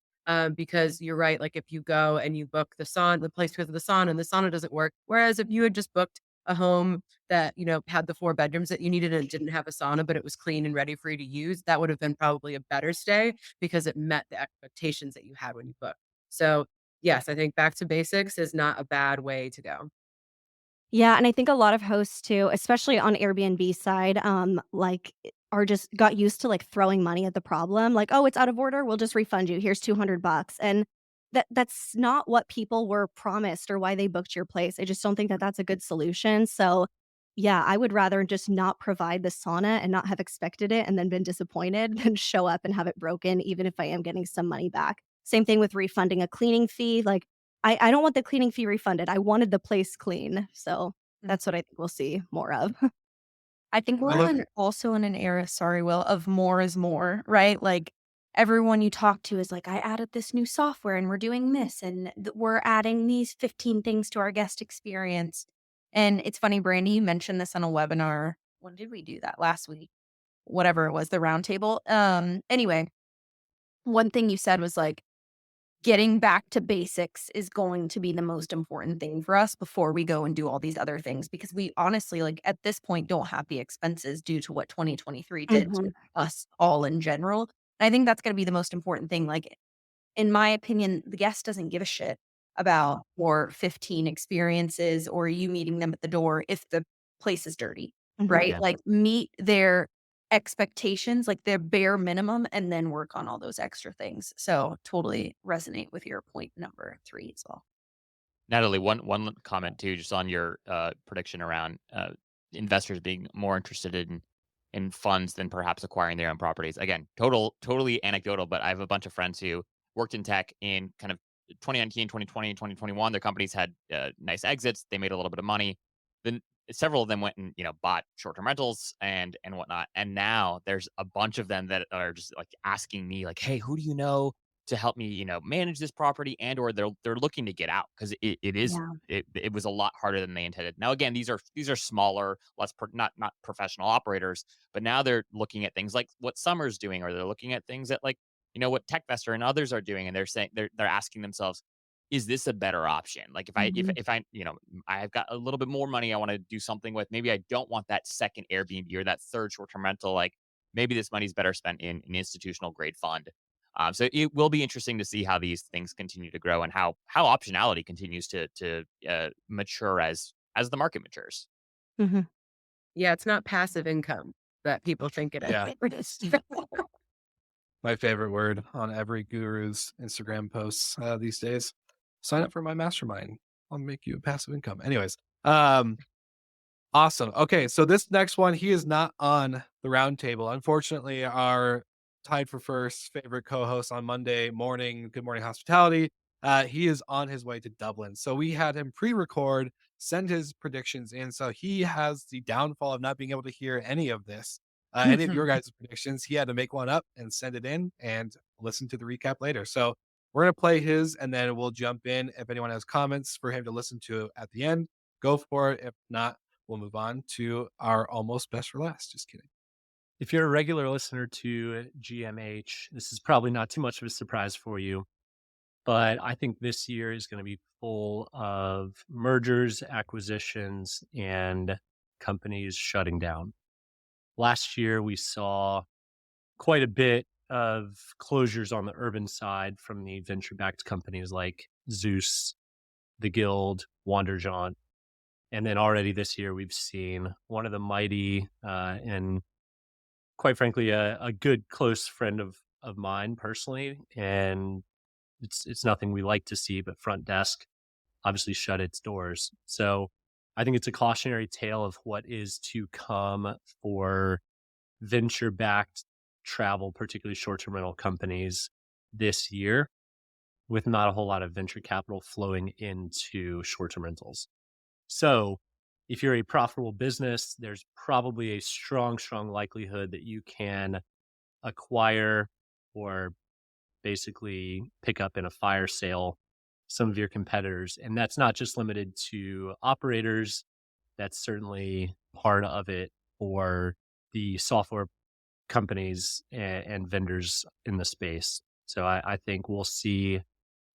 Because you're right, like if you go and you book the place because of the sauna, and the sauna doesn't work. Whereas if you had just booked a home that, had the 4 bedrooms that you needed and it didn't have a sauna, but it was clean and ready for you to use, that would have been probably a better stay because it met the expectations that you had when you booked. So, yes, I think back to basics is not a bad way to go. Yeah, and I think a lot of hosts too, especially on Airbnb side, are just got used to like throwing money at the problem. Like, oh, it's out of order, we'll just refund you. Here's $200. And that's not what people were promised or why they booked your place. I just don't think that that's a good solution. So, yeah, I would rather just not provide the sauna and not have expected it and then been disappointed than show up and have it broken, even if I am getting some money back. Same thing with refunding a cleaning fee. Like, I don't want the cleaning fee refunded. I wanted the place clean. So Mm. that's what I think we'll see more of. I think I we're look also in an era, sorry, Will, of more is more, right? Like everyone you talk to is like, I added this new software and we're doing this and we're adding these 15 things to our guest experience. And it's funny, Brandy, you mentioned this on a webinar. When did we do that? Last week, whatever it was, the roundtable. Anyway, one thing you said was like, getting back to basics is going to be the most important thing for us before we go and do all these other things because we honestly, like, at this point, don't have the expenses due to what 2023 did to Mhm. us all in general. And I think that's going to be the most important thing. Like, in my opinion, the guest doesn't give a shit about your 15 experiences or you meeting them at the door if the place is dirty, Mhm. right? Yeah. Like, meet their expectations, like their bare minimum, and then work on all those extra things. So, totally resonate with your point number 3 as well. Natalie, one comment too, just on your prediction around investors being more interested in funds than perhaps acquiring their own properties. Again, totally anecdotal, but I have a bunch of friends who worked in tech in kind of 2019, 2020, 2021. Their companies had nice exits. They made a little bit of money. Then several of them went and bought short-term rentals and whatnot. And now there's a bunch of them that are just like asking me like, "Hey, who do you know to help me, manage this property?" And or they're looking to get out because Yeah. it was a lot harder than they intended. Now again, these are smaller, not professional operators, but now they're looking at things like what Summer's doing, or they're looking at things that like what TechVestor and others are doing, and they're saying they're asking themselves, is this a better option? Like if I Mhm. if I I've got a little bit more money I want to do something with, maybe I don't want that second Airbnb or that third short-term rental. Like maybe this money's better spent in an institutional grade fund. So it will be interesting to see how these things continue to grow and how optionality continues to mature as the market matures. Mhm. Yeah, it's not passive income that people think it yeah, is. my favorite word on every guru's Instagram posts these days. Sign up for my mastermind. I'll make you a passive income. Anyways, awesome. Okay, so this next one, he is not on the roundtable. Unfortunately, our tied for first favorite co-host on Monday morning, Good Morning Hospitality, he is on his way to Dublin. So we had him pre-record, send his predictions in. So he has the downfall of not being able to hear any of this, any of your guys' predictions. He had to make one up and send it in and listen to the recap later. So we're gonna play his, and then we'll jump in if anyone has comments for him to listen to at the end. Go for it. If not, we'll move on to our almost best for last. Just kidding. If you're a regular listener to GMH, this is probably not too much of a surprise for you, but I think this year is going to be full of mergers, acquisitions, and companies shutting down. Last year, we saw quite a bit of closures on the urban side from the venture backed companies like Zeus, The Guild, Wanderjaunt. And then already this year, we've seen one of the mighty and quite frankly, a good close friend of mine personally, and it's nothing we like to see, but Front Desk obviously shut its doors. So I think it's a cautionary tale of what is to come for venture backed travel, particularly short term rental companies this year, with not a whole lot of venture capital flowing into short term rentals. So if you're a profitable business, there's probably a strong likelihood that you can acquire or basically pick up in a fire sale some of your competitors. And that's not just limited to operators, that's certainly part of it for the software companies and vendors in the space. So I think we'll see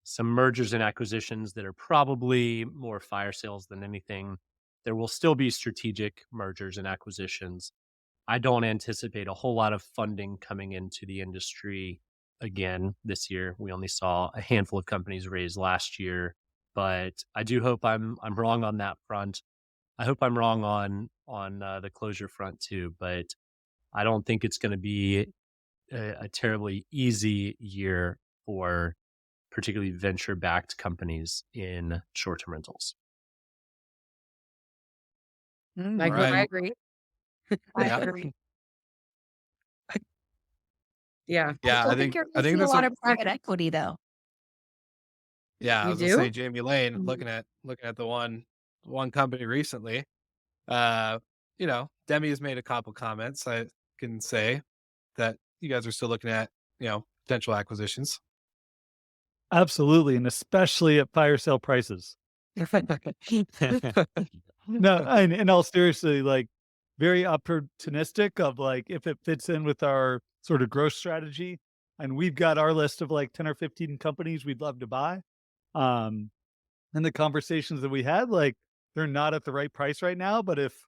some mergers and acquisitions that are probably more fire sales than anything. There will still be strategic mergers and acquisitions. I don't anticipate a whole lot of funding coming into the industry again this year. We only saw a handful of companies raise last year, but I do hope I'm wrong on that front. I hope I'm wrong on the closure front too, but I don't think it's going to be a terribly easy year for particularly venture backed companies in short term rentals. All Michael, I right. agree. I Yeah. agree. Yeah, I Yeah. still think you're I going to think see a that's lot of private equity, though. yeah, I you was gonna say do? Jamie Lane Mhm. looking at the one company recently. Uh, Demi has made a couple comments. I can say that you guys are still looking at, potential acquisitions. Absolutely, and especially at fire sale prices. No, and in all seriously, like, very opportunistic of, like, if it fits in with our sort of growth strategy, and we've got our list of, like, 10 or 15 companies we'd love to buy. Um, and the conversations that we had, like, they're not at the right price right now, but if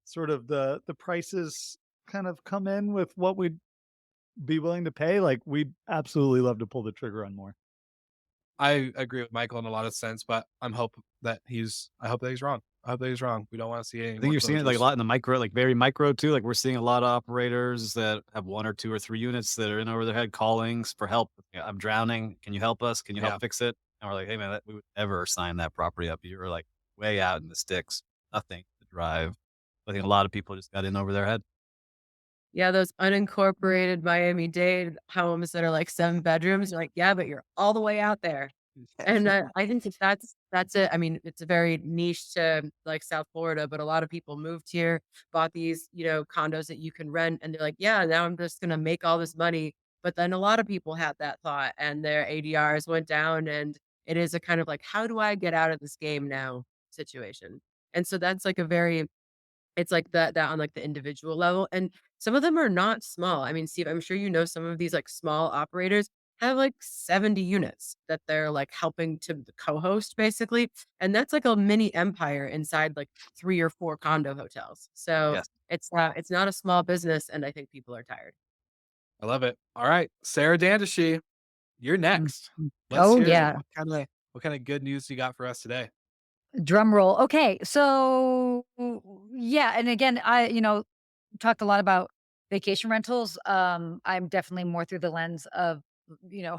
sort of the prices kind of come in with what we'd be willing to pay, like, we'd absolutely love to pull the trigger on more. I agree with Michael in a lot of sense, but I hope that he's wrong. I hope that he's wrong. We don't want to see any I think more you're seeing it like a closures. lot in the micro, like very micro too. Like we're seeing a lot of operators that have one or two or three units that are in over their head calling for help. "Yeah, I'm drowning. Can you help us? Can you help Yeah. fix it?" And we're like, "Hey man, we would never sign that property up. You're like way out in the sticks. Nothing to drive." I think a lot of people just got in over their head. Yeah, those unincorporated Miami-Dade homes that are like 7 bedrooms, you're like, "Yeah, but you're all the way out there." And, I think that that's it. I mean, it's a very niche to, like, South Florida, but a lot of people moved here, bought these, condos that you can rent, and they're like, "Yeah, now I'm just gonna make all this money." But then a lot of people had that thought, and their ADRs went down, and it is a kind of like, "How do I get out of this game now?" situation. And so that's like a very it's like that on, like, the individual level, and some of them are not small. I mean, Steve, I'm sure you know some of these, like, small operators have, like, 70 units that they're, like, helping to co-host, basically, and that's like a mini empire inside, like, 3 or 4 condo hotels. So, Yes. it's not a small business, and I think people are tired. I love it. All right, Sarah Dandashi, you're Mm, next. mm. Let's Oh, hear it. yeah. What kind of good news you got for us today? Drum roll. Okay, so yeah, and again, talked a lot about vacation rentals. I'm definitely more through the lens of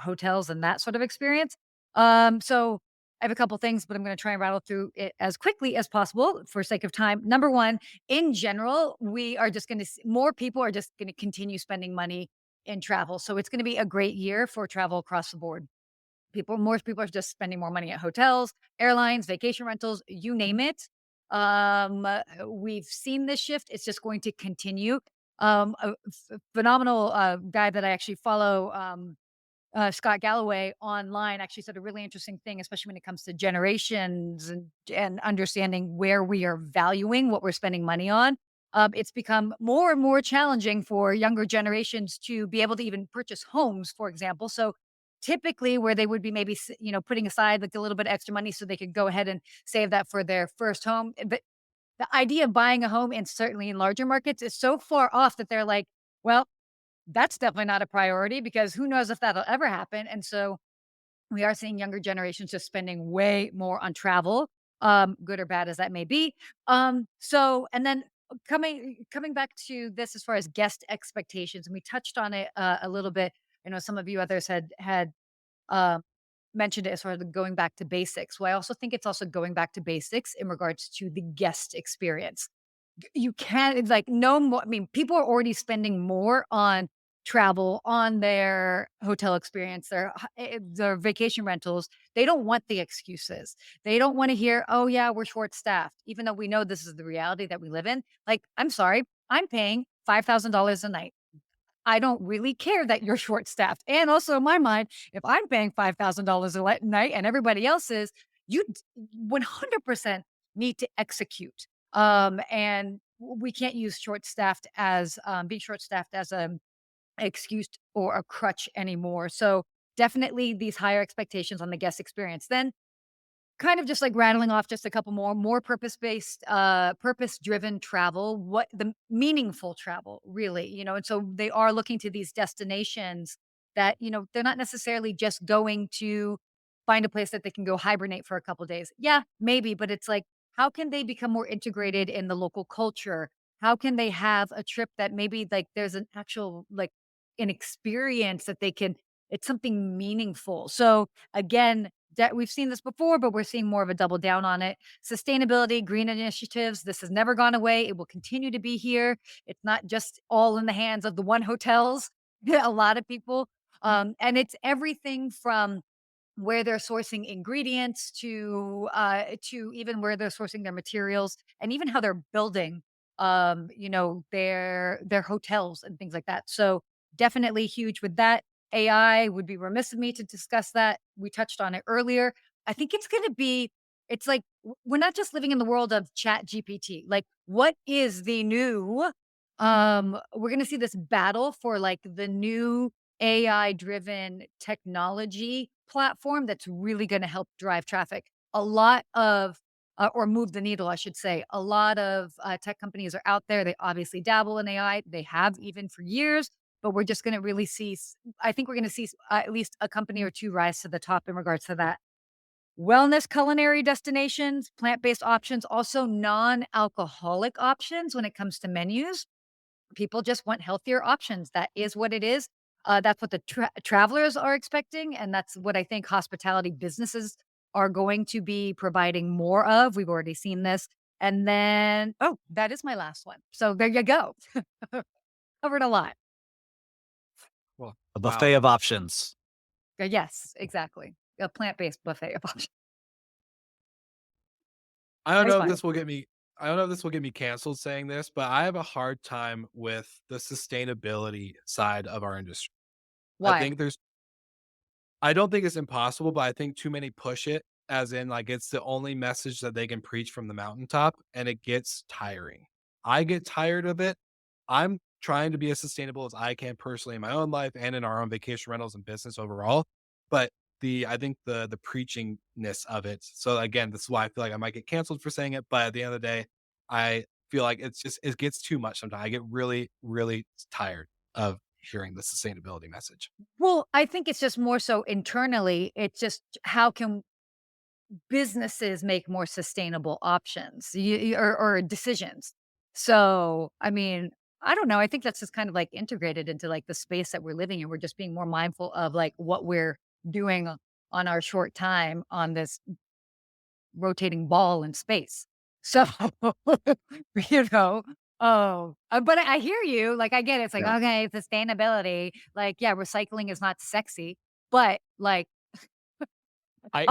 hotels and that sort of experience. So I have a couple things, but I'm going to try and rattle through it as quickly as possible for sake of time. Number one, in general, we are just going to more people are just going to continue spending money in travel. So it's going to be a great year for travel across the board. More people are just spending more money at hotels, airlines, vacation rentals, you name it. We've seen this shift. It's just going to continue. Phenomenal guy that I actually follow, Scott Galloway online, actually said a really interesting thing, especially when it comes to generations and understanding where we are valuing what we're spending money on. It's become more and more challenging for younger generations to be able to even purchase homes, for example. So typically where they would be maybe putting aside like a little bit extra money so they could go ahead and save that for their first home, but the idea of buying a home, and certainly in larger markets, is so far off that they're like, well, that's definitely not a priority because who knows if that'll ever happen. And so we are seeing younger generations just spending way more on travel, good or bad as that may be. So and then coming back to this as far as guest expectations, and we touched on it a little bit. I know some of you others had uh, mentioned it as far as going back to basics. Well, I also think it's also going back to basics in regards to the guest experience. You can't it's like no more. I mean, people are already spending more on travel, on their hotel experience, their vacation rentals. They don't want the excuses. They don't want to hear, "Oh yeah, we're short staffed," even though we know this is the reality that we live in. Like, I'm sorry, I'm paying $5,000 a night. I don't really care that you're short staffed. And also in my mind, if I'm paying $5,000 a night and everybody else is, you 100% need to execute. And we can't use short staffed as being short staffed as a excuse or a crutch anymore. So definitely these higher expectations on the guest experience. Then kind of just like rattling off just a couple more purpose-based, purpose-driven travel, what the meaningful travel really, and so they are looking to these destinations that, they're not necessarily just going to find a place that they can go hibernate for a couple days. Yeah, maybe, but it's like, how can they become more integrated in the local culture? How can they have a trip that maybe like there's an actual like an experience that they can it's something meaningful. So again, that we've seen this before, but we're seeing more of a double down on it. Sustainability, green initiatives, this has never gone away. It will continue to be here. It's not just all in the hands of the one hotels. A lot of people. And it's everything from where they're sourcing ingredients to even where they're sourcing their materials and even how they're building their hotels and things like that. So definitely huge with that. AI would be remiss of me to discuss that. We touched on it earlier. I think it's going to be, it's like we're not just living in the world of chat GPT. Like, what is the new? We're going to see this battle for like the new AI driven technology platform that's really going to help drive traffic. A lot of or move the needle, I should say. A lot of tech companies are out there. They obviously dabble in AI. They have even for years, but we're just going to really see, I think we're going to see at least a company or two rise to the top in regards to that. Wellness culinary destinations, plant based options, also non alcoholic options when it comes to menus. People just want healthier options. That is what it is. That's what the travelers are expecting. And that's what I think hospitality businesses are going to be providing more of. We've already seen this. And then, oh, that is my last one. So there you go. Covered a lot. Well, A wow. buffet of options. Yes, exactly. A plant based buffet of options. I don't That's know if fine. this will get me I don't know if this will get me canceled saying this, but I have a hard time with the sustainability side of our industry. I Why? think there's I don't think it's impossible, but I think too many push it as in like it's the only message that they can preach from the mountaintop and it gets tiring. I get tired of it. I'm trying to be as sustainable as I can personally in my own life and in our own vacation rentals and business overall. But I think the preachingness of it. So again, this is why I feel like I might get canceled for saying it. But at the end of the day, I feel like it gets too much sometimes. I get really, really tired of hearing the sustainability message. Well, I think it's just more so internally. It's just how can businesses make more sustainable options or decisions. So, I mean, I don't know. I think that's just kind of like integrated into like the space that we're living in. We're just being more mindful of like what we're doing on our short time on this rotating ball in space. So, you know, but I hear you. Like, I get it. It's like, Yeah. okay, sustainability. Like, yeah, recycling is not sexy, but like, I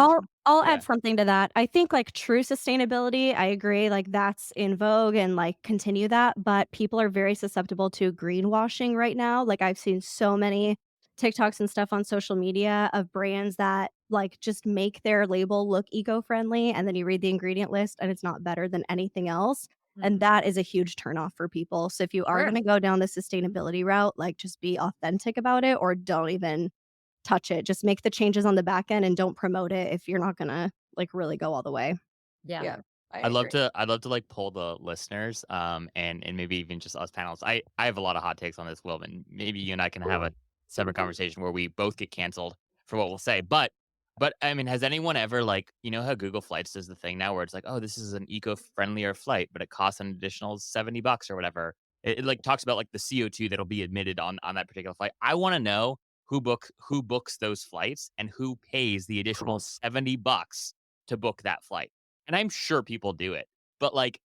I'll yeah. add something to that. I think, like, true sustainability, I agree, like, that's in vogue and, like, continue that, but people are very susceptible to greenwashing right now. Like, I've seen so many TikToks and stuff on social media of brands that, like, just make their label look eco-friendly, and then you read the ingredient list, and it's not better than anything else, and Mhm. that is a huge turnoff for people. So if you are Sure. gonna go down the sustainability route, like, just be authentic about it or don't even touch it. Just make the changes on the back end and don't promote it if you're not gonna, like, really go all the way. Yeah, Yeah, I I'd love agree. to I'd love to, like, poll the listeners, and maybe even just us panels. I have a lot of hot takes on this, Will, and maybe you and I can have a separate conversation where we both get canceled for what we'll say. But, I mean, has anyone ever, like, you know how Google Flights does the thing now where it's like, "Oh, this is an eco-friendlier flight, but it costs an additional $70 or whatever." Like, talks about, like, the CO2 that'll be emitted on that particular flight. I wanna know who books those flights and who pays the additional $70 to book that flight. And I'm sure people do it, but, like,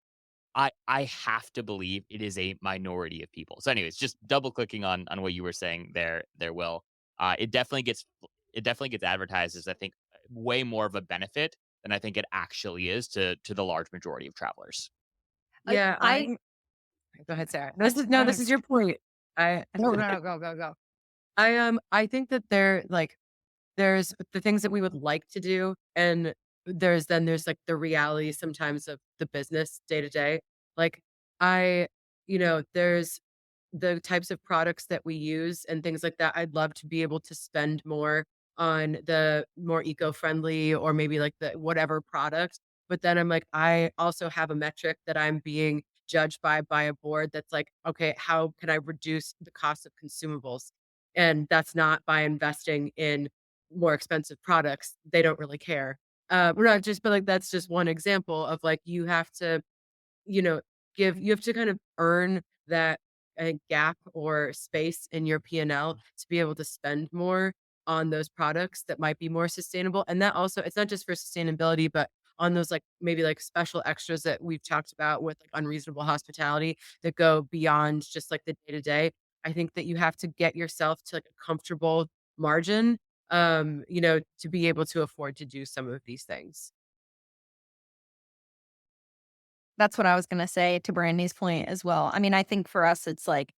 I have to believe it is a minority of people. So anyways, just double clicking on what you were saying there, Will. It definitely gets advertised as, I think, way more of a benefit than I think it actually is to the large majority of travelers. Yeah, I go ahead, Sarah. This is your point. I no, no, no, go, go, go. I think that there's the things that we would like to do, and there's like the reality sometimes of the business day to day. Like I, there's the types of products that we use and things like that. I'd love to be able to spend more on the more eco-friendly or maybe like the whatever product. But then I'm like, I also have a metric that I'm being judged by a board that's like, okay, how can I reduce the cost of consumables? And that's not by investing in more expensive products. They don't really care. We're not just, but like that's just one example of like you have to you know, you have to kind of earn that gap or space in your P&L to be able to spend more on those products that might be more sustainable. And that also, it's not just for sustainability, but on those like maybe like special extras that we've talked about with like unreasonable hospitality that go beyond just like the day to day. I think that you have to get yourself to like a comfortable margin, to be able to afford to do some of these things. That's what I was gonna say to Brandy's point as well. I mean, I think for us, it's like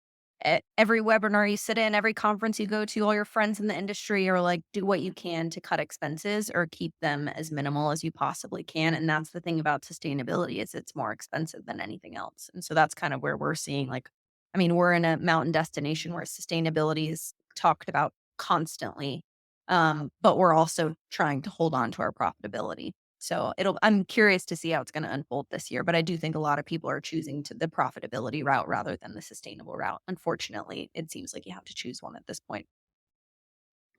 every webinar you sit in, every conference you go to, all your friends in the industry are like, do what you can to cut expenses or keep them as minimal as you possibly can. And that's the thing about sustainability is it's more expensive than anything else. And so that's kind of where we're seeing like, I mean, we're in a mountain destination where sustainability is talked about constantly. But we're also trying to hold on to our profitability. So I'm curious to see how it's going to unfold this year, but I do think a lot of people are choosing to the profitability route rather than the sustainable route. Unfortunately, it seems like you have to choose one at this point.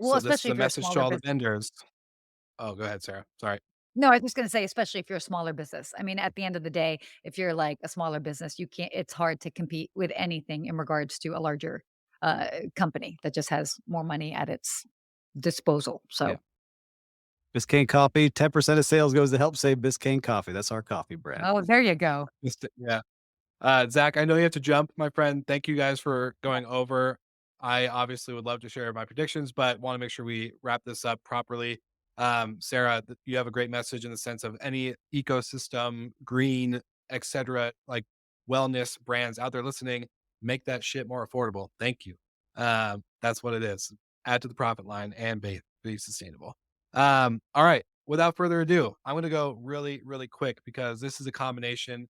Well, So this is especially a if you're a message to smaller all the business. vendors. Oh, go ahead, Sarah. Sorry. No, I was just gonna say, especially if you're a smaller business. I mean, at the end of the day, if you're like a smaller business, you can't it's hard to compete with anything in regards to a larger company that just has more money at its disposal. Yeah. So Biscayne Coffee, 10% of sales goes to help save Biscayne Coffee. That's our coffee brand. oh, there you go. Yeah. Zach, I know you have to jump, my friend. Thank you guys for going over. I obviously would love to share my predictions, but want to make sure we wrap this up properly. Sarah, you have a great message in the sense of any ecosystem, green, etc., like wellness brands out there listening, make that shit more affordable. Thank you. That's what it is. Add to the profit line and be sustainable. All right. Without further ado, I'm going to go really, really quick because this is a combination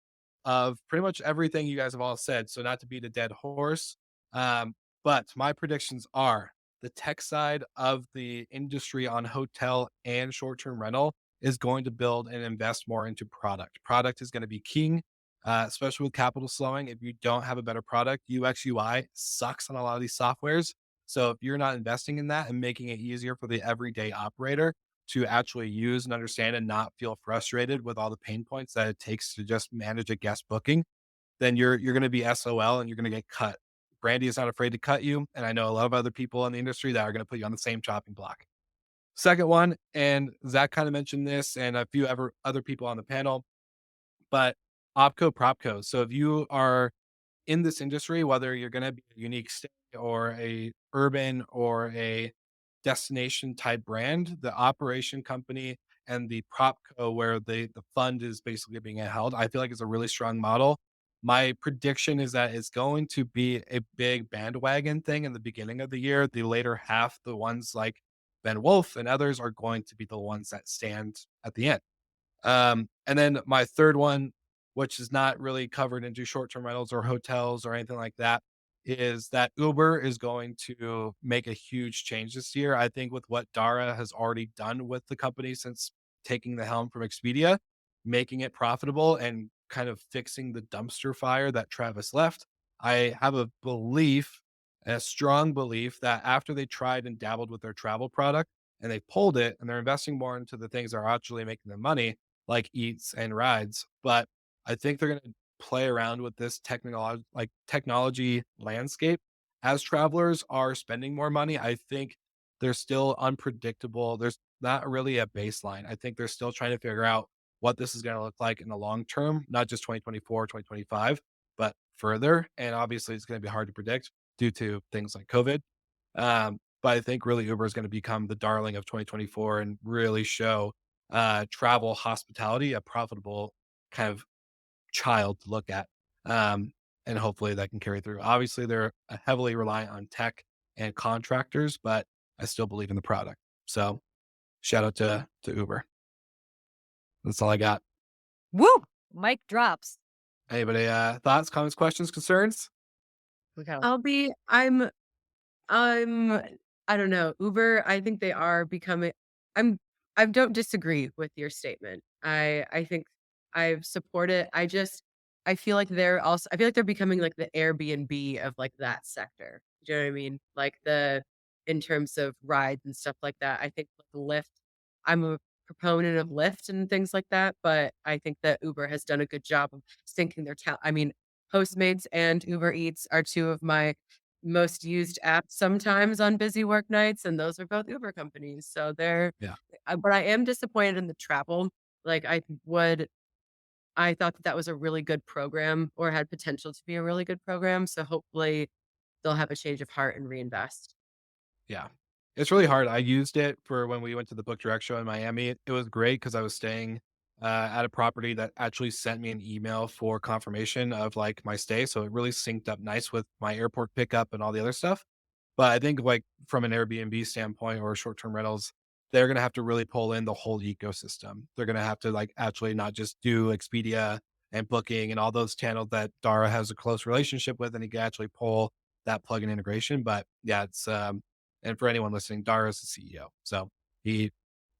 of pretty much everything you guys have all said. So not to beat a dead horse, but my predictions are the tech side of the industry on hotel and short-term rental is going to build and invest more into product. Product is going to be king, especially with capital slowing. If you don't have a better product, UX UI sucks on a lot of these softwares. So if you're not investing in that and making it easier for the everyday operator, to actually use and understand and not feel frustrated with all the pain points that it takes to just manage a guest booking, then you're going to be SOL and you're going to get cut. Brandy is not afraid to cut you, and I know a lot of other people in the industry that are going to put you on the same chopping block. Second one, and Zach kind of mentioned this, and a few other people on the panel, but opco propco. So if you are in this industry, whether you're going to be a unique stay or a urban or a destination type brand, the operation company and the propco where the fund is basically being held, I feel like it's a really strong model. My prediction is that it's going to be a big bandwagon thing in the beginning of the year. The later half, the ones like Ben Wolf and others are going to be the ones that stand at the end. And then my third one, which is not really covered into short-term rentals or hotels or anything like that, is that Uber is going to make a huge change this year. I think with what Dara has already done with the company since taking the helm from Expedia, making it profitable and kind of fixing the dumpster fire that Travis left. I have a strong belief that after they tried and dabbled with their travel product and they pulled it and they're investing more into the things that are actually making them money, like eats and rides. But I think they're going to play around with this technology landscape as travelers are spending more money. I think they're still unpredictable. There's not really a baseline. I think they're still trying to figure out what this is going to look like in the long term, not just 2024, 2025, but further. And obviously, it's going to be hard to predict due to things like COVID. But I think really Uber is going to become the darling of 2024 and really show travel hospitality a profitable kind of child to look at. And hopefully that can carry through. Obviously, they're heavily reliant on tech and contractors, but I still believe in the product. So shout out to Uber. That's all I got. Woo! Mic drops. Anybody thoughts, comments, questions, concerns? We got I'll be I'm I don't know. Uber, I think they are becoming I'm I don't disagree with your statement. I think I support it. I feel like I feel like they're becoming like the Airbnb of like that sector. Do you know what I mean? Like the in terms of rides and stuff like that. I think like Lyft, I'm a proponent of Lyft and things like that, but I think that Uber has done a good job of syncing their talent. I mean, Postmates and Uber Eats are two of my most used apps sometimes on busy work nights, and those are both Uber companies. So Yeah. but I am disappointed in the travel. Like I thought that that was a really good program or had potential to be a really good program. So hopefully they'll have a change of heart and reinvest. Yeah. It's really hard. I used it for when we went to the Book Direct show in Miami. It was great because I was staying at a property that actually sent me an email for confirmation of like my stay. So it really synced up nice with my airport pickup and all the other stuff. But I think like from an Airbnb standpoint or short-term rentals, they're gonna have to really pull in the whole ecosystem. They're gonna have to like actually not just do Expedia and Booking and all those channels that Dara has a close relationship with, and he can actually pull that plugin integration. But yeah, it's and for anyone listening, Dara is the CEO. So he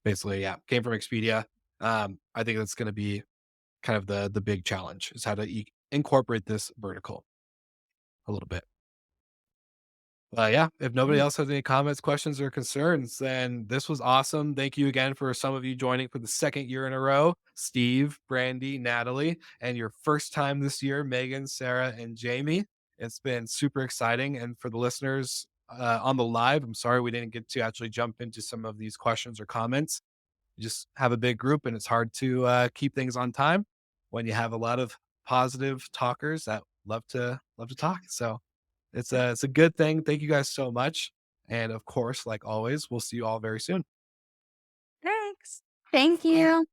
basically, yeah, came from Expedia. I think that's gonna be kind of the big challenge is how to incorporate this vertical a little bit. Yeah, if nobody else has any comments, questions, or concerns, then this was awesome. Thank you again for some of you joining for the second year in a row. Steve, Brandy, Natalie, and your first time this year, Megan, Sarah, and Jamie. It's been super exciting. And for the listeners on the live, I'm sorry we didn't get to actually jump into some of these questions or comments. You just have a big group, and it's hard to keep things on time when you have a lot of positive talkers that love to talk. So it's a good thing. Thank you guys so much. And of course, like always, we'll see you all very soon. Thanks. Thank you.